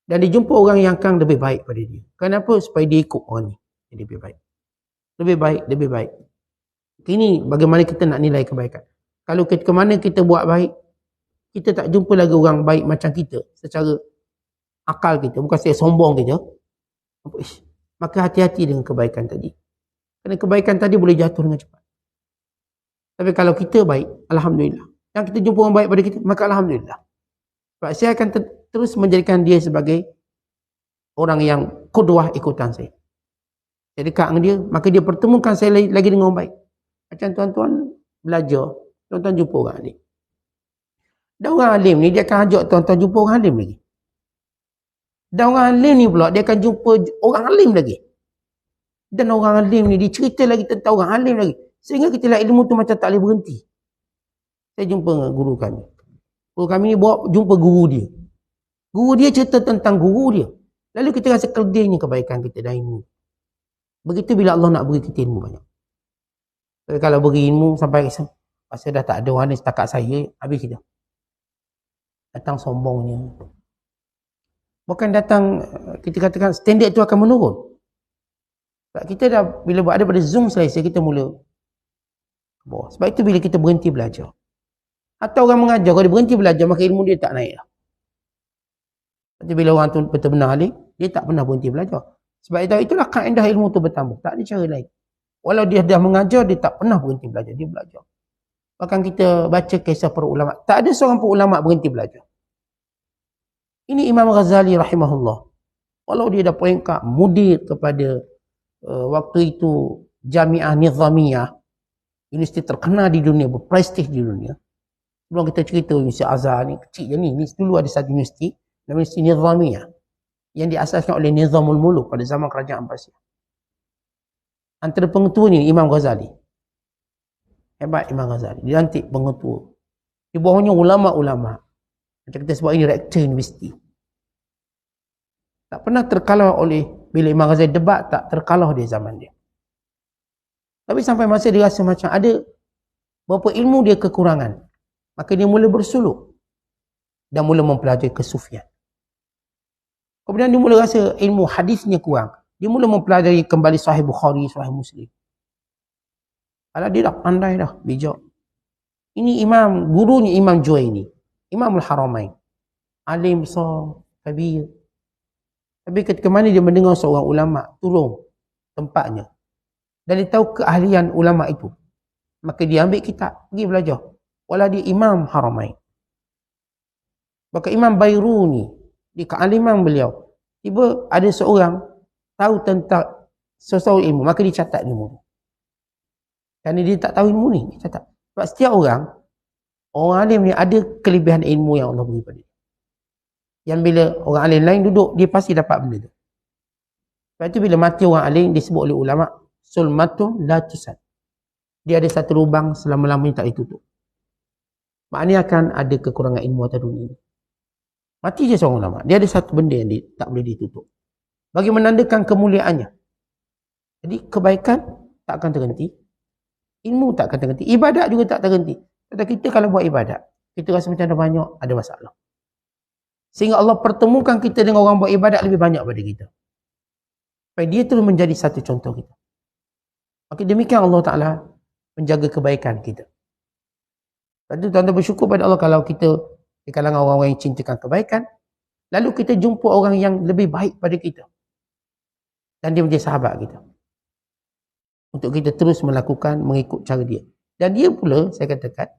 Speaker 1: Dan dia jumpa orang yang akan lebih baik pada dia. Kenapa? Supaya dia ikut orang ni. Jadi lebih baik. Lebih baik. Ini bagaimana kita nak nilai kebaikan. Kalau ke mana kita buat baik, kita tak jumpa lagi orang baik macam kita. Secara akal kita. Bukan saya sombong kita. Maka hati-hati dengan kebaikan tadi. Kerana kebaikan tadi boleh jatuh dengan cepat. Tapi kalau kita baik, Alhamdulillah. Yang kita jumpa orang baik pada kita, maka Alhamdulillah. Sebab saya akan terus menjadikan dia sebagai orang yang qudwah ikutan saya. Saya dekat dengan dia, maka dia pertemukan saya lagi dengan orang baik. Macam tuan-tuan belajar, tuan-tuan jumpa orang alim. Dan orang alim ni, dia akan ajak tuan-tuan jumpa orang alim lagi. Dan orang alim ni pula, dia akan jumpa orang alim lagi. Dan orang alim ni, dia cerita lagi tentang orang alim lagi. Sehingga kita lihat ilmu tu macam tak boleh berhenti. Saya jumpa dengan guru kami. Guru kami ni bawa jumpa guru dia. Guru dia cerita tentang guru dia. Lalu kita rasa keledainya kebaikan kita dan ilmu. Begitu bila Allah nak beri kita ilmu banyak. Tapi kalau beri ilmu sampai rasa dah tak ada orang ni setakat saya, habis kita. Datang sombongnya. Bukan datang, kita katakan standard tu akan menurun. Sebab kita dah, bila berada pada zoom selesai, kita mula ke bawah. Sebab itu bila kita berhenti belajar. Atau orang mengajar, kalau dia berhenti belajar, maka ilmu dia tak naik lah. Tapi bila orang tu betul-betul alim, dia tak pernah berhenti belajar. Sebab itulah kaedah ilmu tu bertambah. Tak ada cara lain. Walau dia dah mengajar, dia tak pernah berhenti belajar. Dia belajar. Bahkan kita baca kisah para ulama. Tak ada seorang pun ulama berhenti belajar. Ini Imam Ghazali rahimahullah. Walau dia dah peringkat mudir kepada waktu itu Jami'ah Nizamiyah, universiti terkenal di dunia, berprestij di dunia. Sebelum kita cerita Universiti Azhar ni, kecil je ni. Ini dulu ada satu universiti, Universiti Nizamiyah, yang diasaskan oleh Nizamul Muluk pada zaman kerajaan Abbasiyah. Antara pengetuanya Imam Ghazali. Hebat Imam Ghazali. Dia lantik pengetua. Di bawahnya ulama-ulama. Macam kita sebut ini rektor universiti. Tak pernah terkalah oleh, bila Imam Ghazali debat, tak terkalah di zaman dia. Tapi sampai masa dia rasa macam ada berapa ilmu dia kekurangan. Maka dia mula bersuluk. Dan mula mempelajari kesufian. Kemudian dia mula rasa ilmu hadisnya kurang. Dia mula mempelajari kembali Sahih Bukhari, Sahih Muslim. Kalau dia dah pandai dah, bijak. Ini gurunya Imam Juwaini, Imamul Haramain. alim besar, kabir. Tapi ketika mana dia mendengar seorang ulama turun tempatnya dan dia tahu keahlian ulama itu, maka dia ambil kitab, pergi belajar. Walau dia imam haramain. Maka Imam Bairuni, di kealiman beliau, tiba ada seorang tahu tentang sesuatu ilmu, maka dia catat ilmu. Kerana dia tak tahu ilmu ni, dia catat. Sebab setiap orang alim ni ada kelebihan ilmu yang Allah beri pada dia. Yang bila orang alim lain duduk, dia pasti dapat benda tu. Sebab itu bila mati orang alim, disebut oleh ulama, sulmatun la tusad. Dia ada satu lubang selama-lamanya tak ditutup. Maknanya akan ada kekurangan ilmu atas dunia ini. Mati je seorang ulama. Dia ada satu benda yang tak boleh ditutup. Bagi menandakan kemuliaannya. Jadi kebaikan tak akan terhenti. Ilmu tak akan terhenti. Ibadat juga tak terhenti. Kata kita kalau buat ibadat, kita rasa macam ada banyak, ada masalah. Sehingga Allah pertemukan kita dengan orang buat ibadat lebih banyak pada kita. Supaya dia terus menjadi satu contoh kita. Maka demikian Allah Ta'ala menjaga kebaikan kita. Lepas tu tuan-tuan bersyukur pada Allah kalau kita di kalangan orang-orang yang cintakan kebaikan, lalu kita jumpa orang yang lebih baik pada kita. Dan dia menjadi sahabat kita. Untuk kita terus melakukan, mengikut cara dia. Dan dia pula, saya katakan,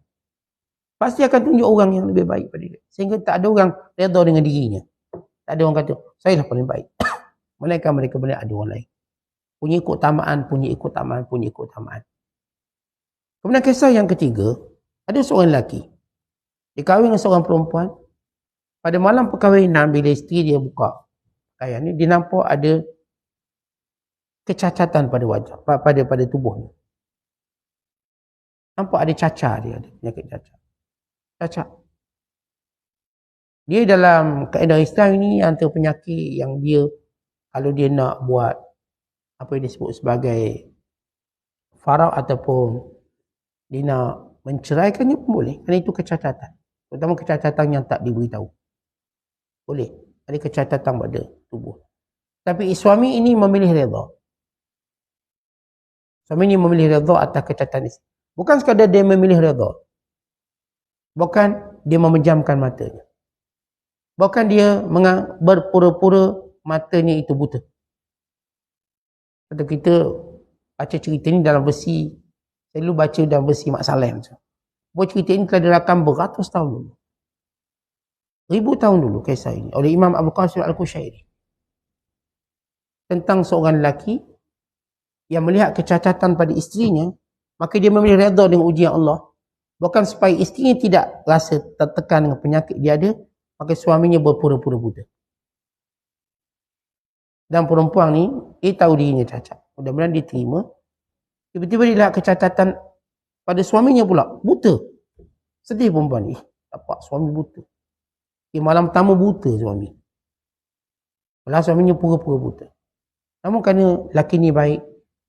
Speaker 1: pasti akan tunjuk orang yang lebih baik pada dia. Sehingga tak ada orang redha dengan dirinya. Tak ada orang kata, saya lah paling baik. Melainkan mereka boleh ada orang lain. Punya keutamaan, punya keutamaan, punya keutamaan. Kemudian kisah yang ketiga, ada seorang lelaki. Dia kahwin dengan seorang perempuan. Pada malam perkahwinan, bila isteri dia buka pakaian ni, dia nampak ada kecacatan pada wajah, pada tubuhnya. Nampak ada cacar dia, ada penyakit cacar. Cacar. Dia dalam kaedah Islam ini antara penyakit yang dia, kalau dia nak buat apa yang disebut sebagai faraq ataupun dia nak menceraikannya pun boleh. Kerana itu kecacatan. Terutama kecacatan yang tak diberitahu. Boleh. Ada kecacatan pada tubuh. Tapi suami ini memilih redha. Suami ini memilih redha atas kecacatan isteri. Bukan sekadar dia memilih redha. Bukan dia memejamkan matanya. Bukan dia berpura-pura matanya itu buta. Kata kita baca cerita ini dalam versi, saya dulu baca dalam versi Mak Saleh macam. Buat cerita ini telah direkam beratus tahun dulu. 1000 tahun dulu kisah ini. Oleh Imam Abu Qasim Al-Qushairi. Tentang seorang lelaki yang melihat kecacatan pada isterinya, maka dia memilih redha dengan ujian Allah. Bukan supaya isterinya tidak rasa tertekan dengan penyakit dia ada, maka suaminya berpura-pura buta. Dan perempuan ni, dia tahu dirinya cacat. Mudah-mudahan dia terima. Tiba-tiba dia lihat kecacatan pada suaminya pula, buta. Sedih perempuan ni. Dapat suami buta. Malam pertama buta suami. Malah suaminya pura-pura buta. Namun kerana lelaki ni baik,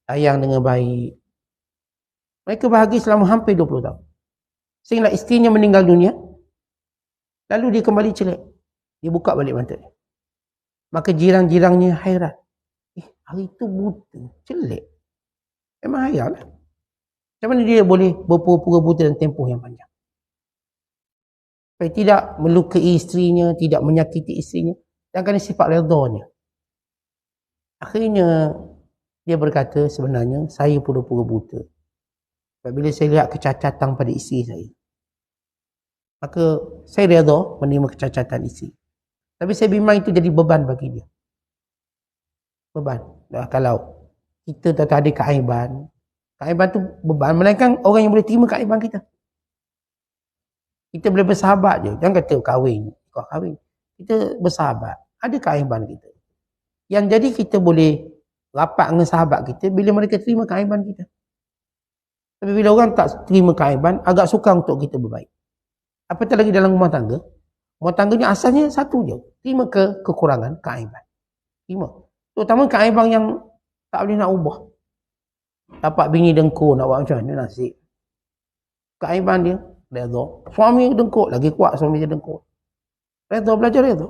Speaker 1: sayang dengan baik, mereka bahagia selama hampir 20 tahun. Sehingga isterinya meninggal dunia, lalu dia kembali celak. Dia buka balik mata dia. Maka jiran-jirannya hairan. Hari itu buta, celak. Memang hairan lah. Macam mana dia boleh berpura-pura buta dalam tempoh yang panjang? Supaya tidak melukai isterinya, tidak menyakiti isterinya, dan kerana sifat redhanya. Akhirnya, dia berkata sebenarnya, saya pura-pura buta. Sebab bila saya lihat kecacatan pada isteri saya, maka saya redha menerima kecacatan isteri. Tapi saya bimbang itu jadi beban bagi dia. Beban. Kalau kita tak ada keaiban, keaiban tu beban. Melainkan orang yang boleh terima keaiban kita. Kita boleh bersahabat je. Jangan kata kahwin. Kau kahwin. Kita bersahabat. Ada keaiban kita. Yang jadi kita boleh rapat dengan sahabat kita bila mereka terima keaiban kita. Tapi bila orang tak terima keaiban, agak sukar untuk kita berbaik. Apatah lagi dalam rumah tangga. Rumah tangganya asalnya satu je. Terima kekurangan, keaiban. Terima. Terutama keaiban yang tak boleh nak ubah. Dapat bini dengkur, nak buat macam mana nasib. Keaiban dia, redha. Suami dengkur, lagi kuat suami dia dengkur. Redha, belajar redha.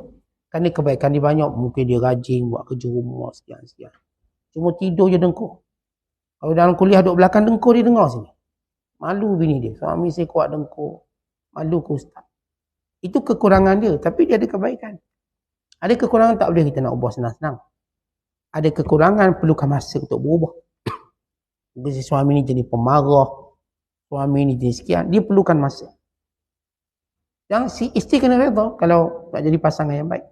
Speaker 1: Kerana kebaikan dia banyak, mungkin dia rajin buat kerja rumah sekian-sekian. Cuma tidur je dengkur. Kalau dalam kuliah duduk belakang dengkur, dia dengar sini. Malu bini dia. Suami saya kuat dengkur. Malu ke ustaz. Itu kekurangan dia, tapi dia ada kebaikan. Ada kekurangan tak boleh kita nak ubah senang-senang. Ada kekurangan perlukan masa untuk berubah. Mungkin si suami ni jadi pemarah, suami ni jadi sekian, dia perlukan masa. Yang si isteri kena redha kalau nak jadi pasangan yang baik.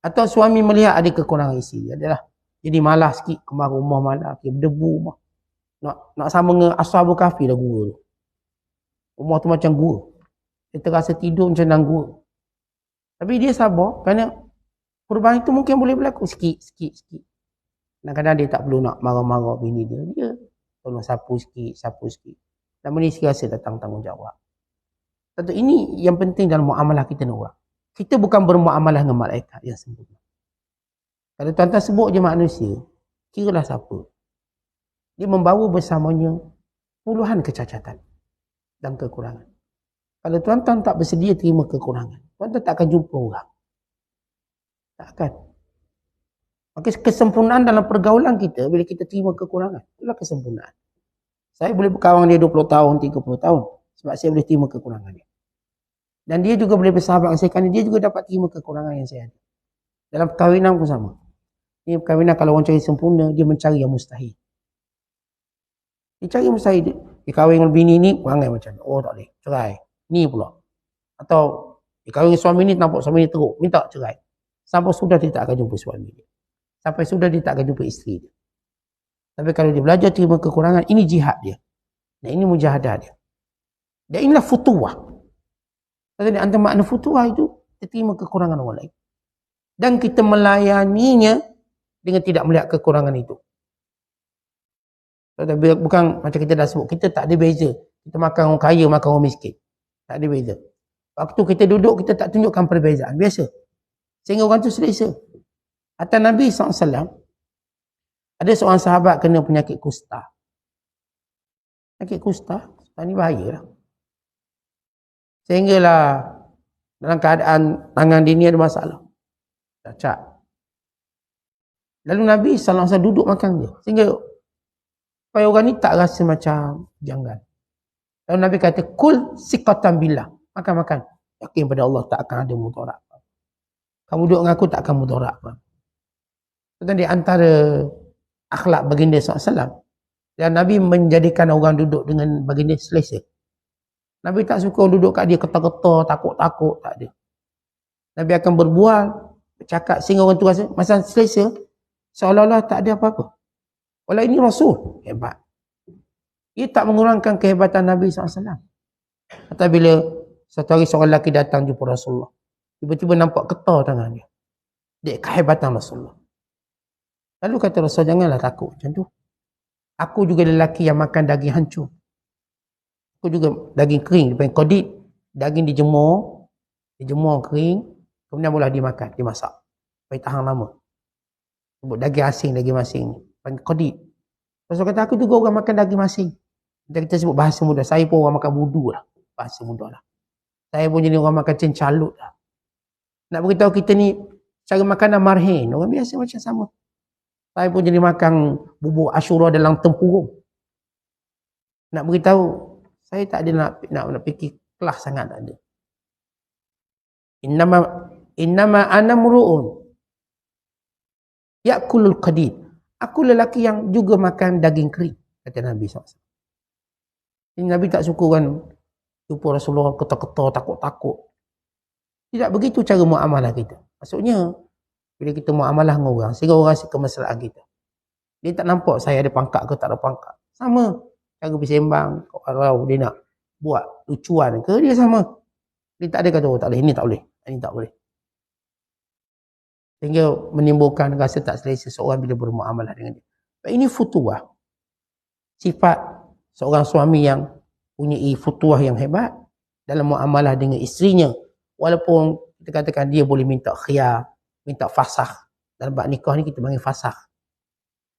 Speaker 1: Atau suami melihat ada kekurangan isteri, adalah jadi malas sikit, keluar rumah malas, berdebu rumah. Nak sama dengan Ashabul Kahfi dah gua tu. Rumah tu macam gua. Dia terasa tidur macam dalam gua. Tapi dia sabar kerana perubahan itu mungkin boleh berlaku sikit. Kadang-kadang dia tak perlu nak marah-marah bini dia. Dia tolong sapu sikit. Dan bini rasa datang tanggungjawab. Tentu ini yang penting dalam muamalah kita dengan orang. Kita bukan bermuamalah dengan malaikat yang sempurna. Kalau tuan-tuan sebut je manusia, kiralah siapa. Dia membawa bersamanya puluhan kecacatan dan kekurangan. Kalau tuan-tuan tak bersedia terima kekurangan, tuan-tuan tak akan jumpa orang. Tak akan. Maka kesempurnaan dalam pergaulan kita, bila kita terima kekurangan, itulah kesempurnaan. Saya boleh berkawan dia 20 tahun, 30 tahun. Sebab saya boleh terima kekurangan dia. Dan dia juga boleh bersahabat dengan saya kerana dia juga dapat terima kekurangan yang saya ada. Dalam perkahwinan pun sama. Ini perkahwinan kalau orang cari sempurna, dia mencari yang mustahil. Dia cari mustahil. Dia kahwin dengan bini ni, perangai macam ni. Oh tak boleh, cerai. Ni pula. Atau dia kahwin dengan suami ni, nampak suami ni teruk, minta cerai. Sampai sudah dia tak akan jumpa suami dia. Sampai sudah dia tak akan jumpa isteri dia. Tapi kalau dia belajar terima kekurangan, ini jihad dia. Dan ini mujahadah dia. Dan inilah futuwah. Jadi antara makna futuwah itu, kita terima kekurangan orang lain. Dan kita melayaninya dengan tidak melihat kekurangan itu. Bukan macam kita dah sebut, kita tak ada beza. Kita makan orang kaya, makan orang miskin. Tak ada beza. Waktu kita duduk, kita tak tunjukkan perbezaan. Biasa. Sehingga orang tu selesa. Atas Nabi SAW, ada seorang sahabat kena penyakit kusta. Penyakit kusta, ini bahaya lah. Sehinggalah dalam keadaan tangan dia ni ada masalah. Cacat. Lalu Nabi SAW duduk makan dia. Sehingga supaya orang ni tak rasa macam janggal. Lalu Nabi kata, kul siqatan billah. Makan-makan. Yakin pada Allah tak akan ada mudarat. Kamu duduk dengan aku tak akan mudarat. Itu di antara akhlak baginda SAW. Dan Nabi menjadikan orang duduk dengan baginda selesa. Nabi tak suka duduk kat dia ketar-ketar, takut-takut, tak ada. Nabi akan berbual, bercakap sehingga orang tu rasa masa selesa, seolah-olah tak ada apa-apa. Walau ini Rasul, hebat. Ia tak mengurangkan kehebatan Nabi SAW. Atau bila satu hari seorang lelaki datang jumpa Rasulullah, tiba-tiba nampak ketar tangan dia. Dia kehebatan Rasulullah. Lalu kata Rasul, janganlah takut macam tu. Aku juga lelaki yang makan daging hancur. Aku juga daging kering, dipanggil qadid. Daging dijemur kering, kemudian boleh dimakan, dimasak. Supaya tahan lama. Sebut daging asing, daging masing. Panggil qadid. Rasul kata, aku juga orang makan daging masing. Kita sebut bahasa mudah. Saya pun orang makan budu lah. Bahasa mudah lah. Saya pun jadi orang makan cencalut lah. Nak beritahu kita ni, cara makanan marhin. Orang biasa macam sama. Saya pun jadi makan bubur Ashura dalam tempurung. Nak beritahu, saya tak ada nak fikir kelas sangat, tak ada. Innama ana mru'un ya'kulul qadid. Aku lelaki yang juga makan daging kering, kata Nabi SAW. Ini Nabi tak suka kan jumpa Rasulullah ketar-ketar, takut-takut. Tidak begitu cara muamalah kita. Maksudnya, bila kita muamalah dengan orang, sehingga orang rasa kemaslahan kita. Dia tak nampak saya ada pangkat ke tak ada pangkat. Sama. Cara bersembang, kalau dia nak buat lucuan ke, dia sama. Dia tak ada kata, oh tak boleh, ini tak boleh, ini tak boleh. Sehingga menimbulkan rasa tak selesa seorang bila bermuamalah dengan dia. Ini futuwah. Sifat seorang suami yang punya futuwah yang hebat dalam muamalah dengan isterinya. Walaupun kita katakan dia boleh minta khiyar, minta fasakh. Dalam bab nikah ni kita panggil fasakh.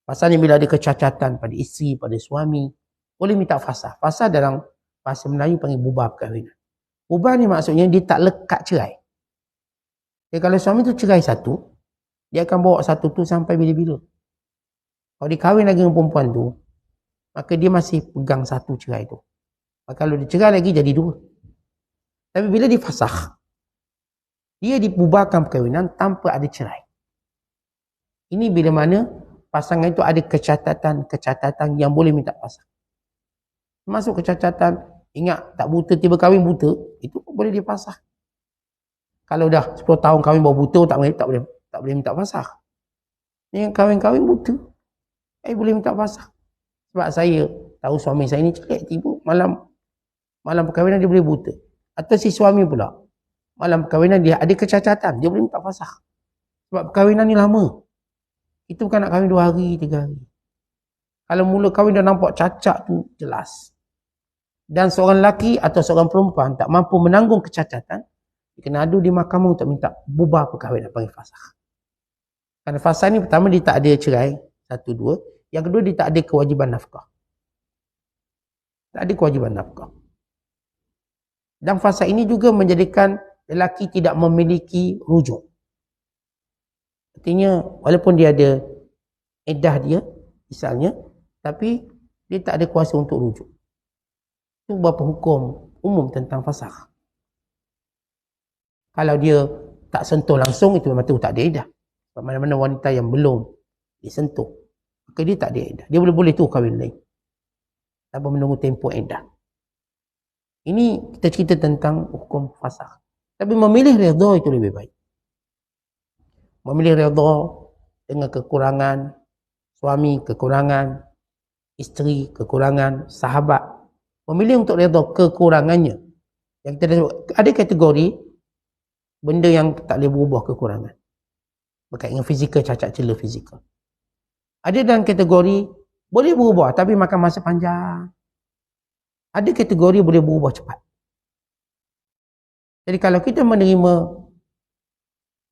Speaker 1: Fasakh ni bila ada kecacatan pada isteri, pada suami, boleh minta fasakh. Fasakh dalam bahasa Melayu panggil bubar perkahwinan. Bubar ni maksudnya dia tak lekat cerai. Jadi kalau suami tu cerai satu, dia akan bawa satu tu sampai bila-bila. Kalau dia kahwin lagi dengan perempuan tu, maka dia masih pegang satu cerai tu. Maka kalau dia cerai lagi jadi dua. Tapi bila dia fasakh, dia dibubarkan perkahwinan tanpa ada cerai. Ini bila mana pasangan itu ada kecacatan yang boleh minta fasakh. Termasuk kecacatan, ingat tak buta tiba kahwin buta, itu pun boleh dipasakh. Kalau dah 10 tahun kahwin baru buta, tak boleh minta fasakh. Ni yang kahwin buta, boleh minta fasakh. Sebab saya tahu suami saya ni celik, tiba malam perkahwinan dia boleh buta. Atau si suami pula, malam perkahwinan dia ada kecacatan, dia boleh minta fasakh. Sebab perkahwinan ni lama. Itu bukan nak kahwin 2 hari, 3 hari. Kalau mula kahwin dah nampak cacat tu jelas. Dan seorang lelaki atau seorang perempuan tak mampu menanggung kecacatan, dia kena adu di mahkamah untuk minta bubar perkahwinan, panggil fasakh. Kerana fasakh ni pertama dia tak ada cerai, 1, 2. Yang kedua dia tak ada kewajiban nafkah. Tak ada kewajiban nafkah. Dan fasakh ini juga menjadikan lelaki tidak memiliki rujuk. Artinya walaupun dia ada iddah dia misalnya, tapi dia tak ada kuasa untuk rujuk. Itu beberapa hukum umum tentang fasakh. Kalau dia tak sentuh langsung, itu memang tu tak ada iddah. Sebab mana-mana wanita yang belum disentuh, maka dia tak ada iddah. Dia boleh tu kahwin lain tanpa menunggu tempoh iddah. Ini kita cerita tentang hukum fasakh. Tapi memilih redha itu lebih baik. Memilih redha dengan kekurangan suami, kekurangan isteri, kekurangan sahabat. Memilih untuk redha kekurangannya. Yang kita ada kategori benda yang tak boleh berubah kekurangan. Berkaitan dengan fizikal, cacat cela fizikal. Ada dalam kategori boleh berubah tapi makan masa panjang. Ada kategori boleh berubah cepat. Jadi kalau kita menerima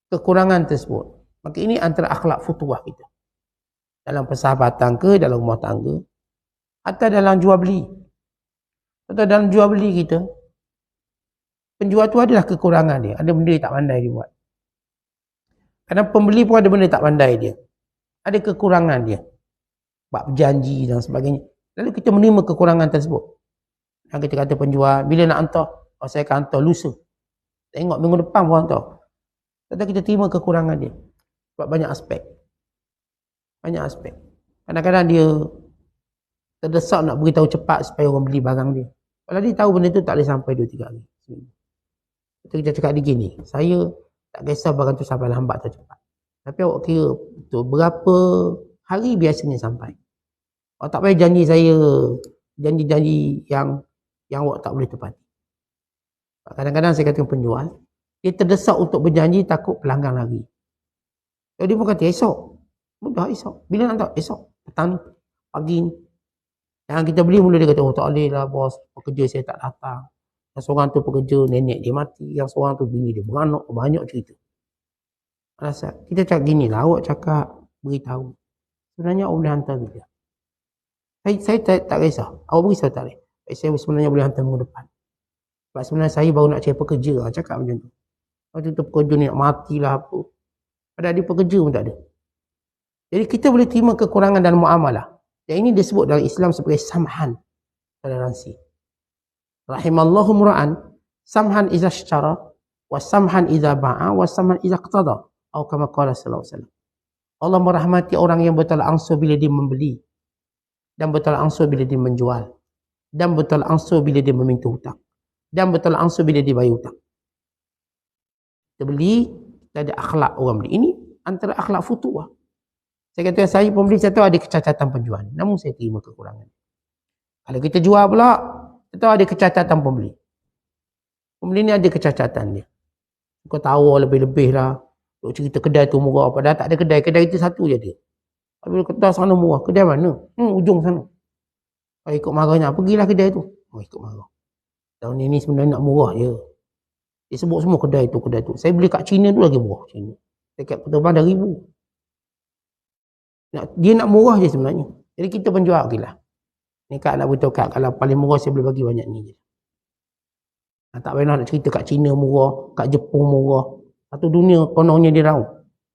Speaker 1: kekurangan tersebut, maka ini antara akhlak futuah kita. Dalam persahabatan ke, dalam rumah tangga, atau dalam jual beli. Atau dalam jual beli kita, penjual tu adalah kekurangan dia. Ada benda yang tak pandai dia buat. Kerana pembeli pun ada benda yang tak pandai dia. Ada kekurangan dia. Bab janji dan sebagainya. Lalu kita menerima kekurangan tersebut. Dan kita kata penjual, bila nak hantar? Oh, saya akan hantar lusa. Tengok minggu depan pun hantar. Kata kita terima kekurangan dia. Sebab banyak aspek. Banyak aspek. Kadang-kadang dia terdesak nak beritahu cepat supaya orang beli barang dia. Kalau dia tahu benda tu tak boleh sampai 2-3 hari. Kita cakap dia gini, saya tak kisah barang tu sampai lambat atau cepat. Tapi awak kira betul berapa hari biasanya sampai. Awak tak payah janji saya, janji-janji yang awak tak boleh tepati. Kadang-kadang saya kata penjual, dia terdesak untuk berjanji takut pelanggan lagi. Jadi dia pun kata esok. Mudah esok. Bila nak tahu? Esok. Petang, pagi ni. Yang kita beli mula dia kata, oh tak boleh lah bos, pekerja saya tak datang. Yang seorang tu pekerja, nenek dia mati. Yang seorang tu bini dia beranak, banyak cerita. Alasan, kita cakap gini lah, awak cakap, beritahu. Sebenarnya awak boleh hantar bila. Saya tak kisah. Awak beritahu tak boleh. Saya sebenarnya boleh hantar minggu depan. Sebab sebenarnya saya baru nak cari pekerja. Cakap macam tu. Waktu tu pekerja ni nak matilah apa. Padahal dia pekerja pun tak ada. Jadi kita boleh terima kekurangan dalam muamalah. Dan ini disebut dalam Islam sebagai samhan. Toleransi. Rahimallahu mura'an. Samhan iza syara. Wa samhan iza ba'a. Wa samhan iza qtada. Atau kama qala sallallahu alaihi wasallam. Allah merahmati orang yang betul ansur bila dia membeli. Dan betul ansur bila dia menjual. Dan betul ansur bila dia meminta hutang. Dan betul ansur bila dia bayar hutang. Kita beli, kita ada akhlak orang beli. Ini antara akhlak futuah. Saya kata saya pembeli, saya tahu ada kecacatan penjual. Namun saya terima kekurangan. Kalau kita jual pula, kita tahu ada kecacatan pembeli. Pembeli ni ada kecacatan dia. Kau tahu lebih-lebih lah. Duk cerita kedai tu murah. Padahal tak ada kedai. Kedai kita satu je dia. Tapi kedai sana murah. Kedai mana? Ujung sana. Kalau ikut marahnya, pergilah kedai tu. Oh, ikut marah. Tahun ini sebenarnya nak murah je. Dia sebut semua kedai tu, kedai tu. Saya beli kat China tu lagi murah. China. Dekat penerbangan dah 1,000. Dia nak murah je sebenarnya. Jadi kita penjual gila. Ni kak nak beritahu kak, kalau paling murah saya boleh bagi banyak ni je. Tak payah nak cerita kat China murah, kat Jepun murah. Satu dunia kononnya dia tahu.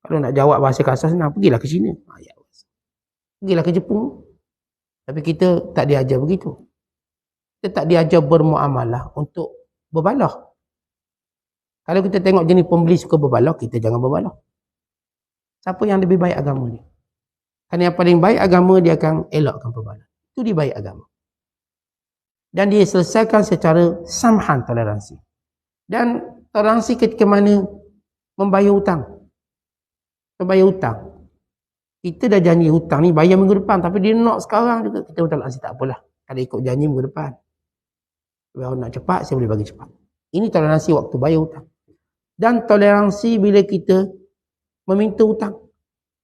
Speaker 1: Kalau nak jawab bahasa kasar senang, pergilah ke China. Pergilah ke Jepun. Tapi kita tak diajar begitu. Kita tak diajar bermuamalah untuk berbalah. Kalau kita tengok jenis pembeli suka berbaloi, kita jangan berbaloi. Siapa yang lebih baik agama dia? Kerana yang paling baik agama dia akan elakkan berbaloi. Itu dia baik agama. Dan dia selesaikan secara samhan, toleransi. Dan toleransi ketika mana membayar hutang. Membayar hutang. Kita dah janji hutang ni bayar minggu depan, tapi dia nak sekarang juga, kita toleransi tak apalah. Kalau ikut janji minggu depan. Kalau nak cepat, saya boleh bagi cepat. Ini toleransi waktu bayar hutang. Dan toleransi bila kita meminta hutang.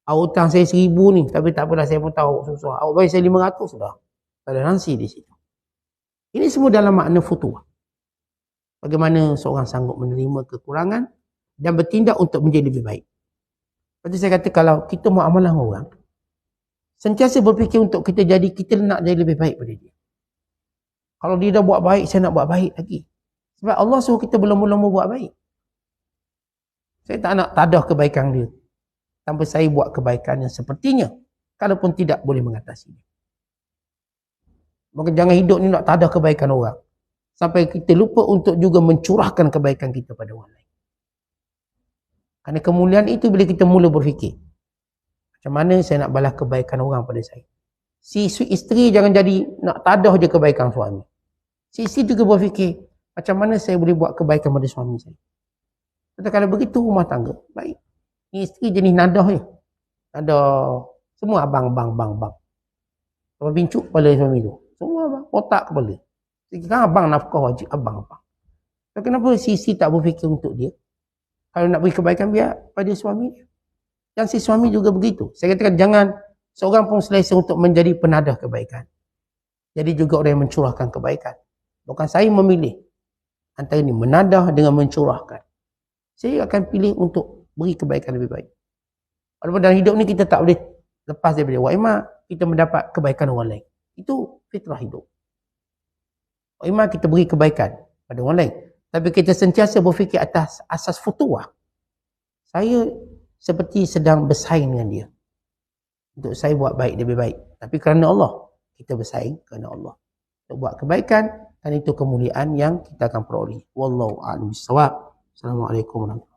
Speaker 1: Hutang saya 1,000 ni, tapi tak apalah, saya pun tahu susah. Awak bayar saya 500 sudah. Toleransi di situ. Ini semua dalam makna futuwah. Bagaimana seorang sanggup menerima kekurangan dan bertindak untuk menjadi lebih baik. Lepas tu saya kata, kalau kita muamalah dengan orang, sentiasa berfikir untuk kita nak jadi lebih baik pada dia. Kalau dia dah buat baik, saya nak buat baik lagi. Sebab Allah suruh kita belum-belum buat baik. Saya tak nak tadah kebaikan dia tanpa saya buat kebaikan yang sepertinya, kalaupun tidak boleh mengatasi dia. Maka jangan hidup ni nak tadah kebaikan orang sampai kita lupa untuk juga mencurahkan kebaikan kita pada orang lain. Kerana kemuliaan itu bila kita mula berfikir, macam mana saya nak balas kebaikan orang pada saya. Si isteri jangan jadi nak tadah je kebaikan suami. Si isteri juga berfikir, macam mana saya boleh buat kebaikan pada suami saya. Kata kalau begitu rumah tangga baik. Ni isteri jenis nadah je. Nadah semua abang. Apa pincuk kepala suami tu. Semua abang, otak kepala. Kan abang nafkah wajib, abang. So, kenapa si isteri tak berfikir untuk dia? Kalau nak beri kebaikan biar pada suami dia. Dan si suami juga begitu. Saya katakan jangan seorang pun selesa untuk menjadi penadah kebaikan. Jadi juga orang yang mencurahkan kebaikan. Bukan saya memilih antara ini menadah dengan mencurahkan. Saya akan pilih untuk beri kebaikan lebih baik. Walaupun dalam hidup ni kita tak boleh lepas daripada wa'imah kita mendapat kebaikan orang lain. Itu fitrah hidup. Wa'imah kita beri kebaikan pada orang lain. Tapi kita sentiasa berfikir atas asas futuwah. Saya seperti sedang bersaing dengan dia. Untuk saya buat baik lebih baik. Tapi kerana Allah, kita bersaing kerana Allah. Untuk buat kebaikan, dan itu kemuliaan yang kita akan peroleh. Wallahu a'lam bishawab. Assalamualaikum warahmatullahi wabarakatuh.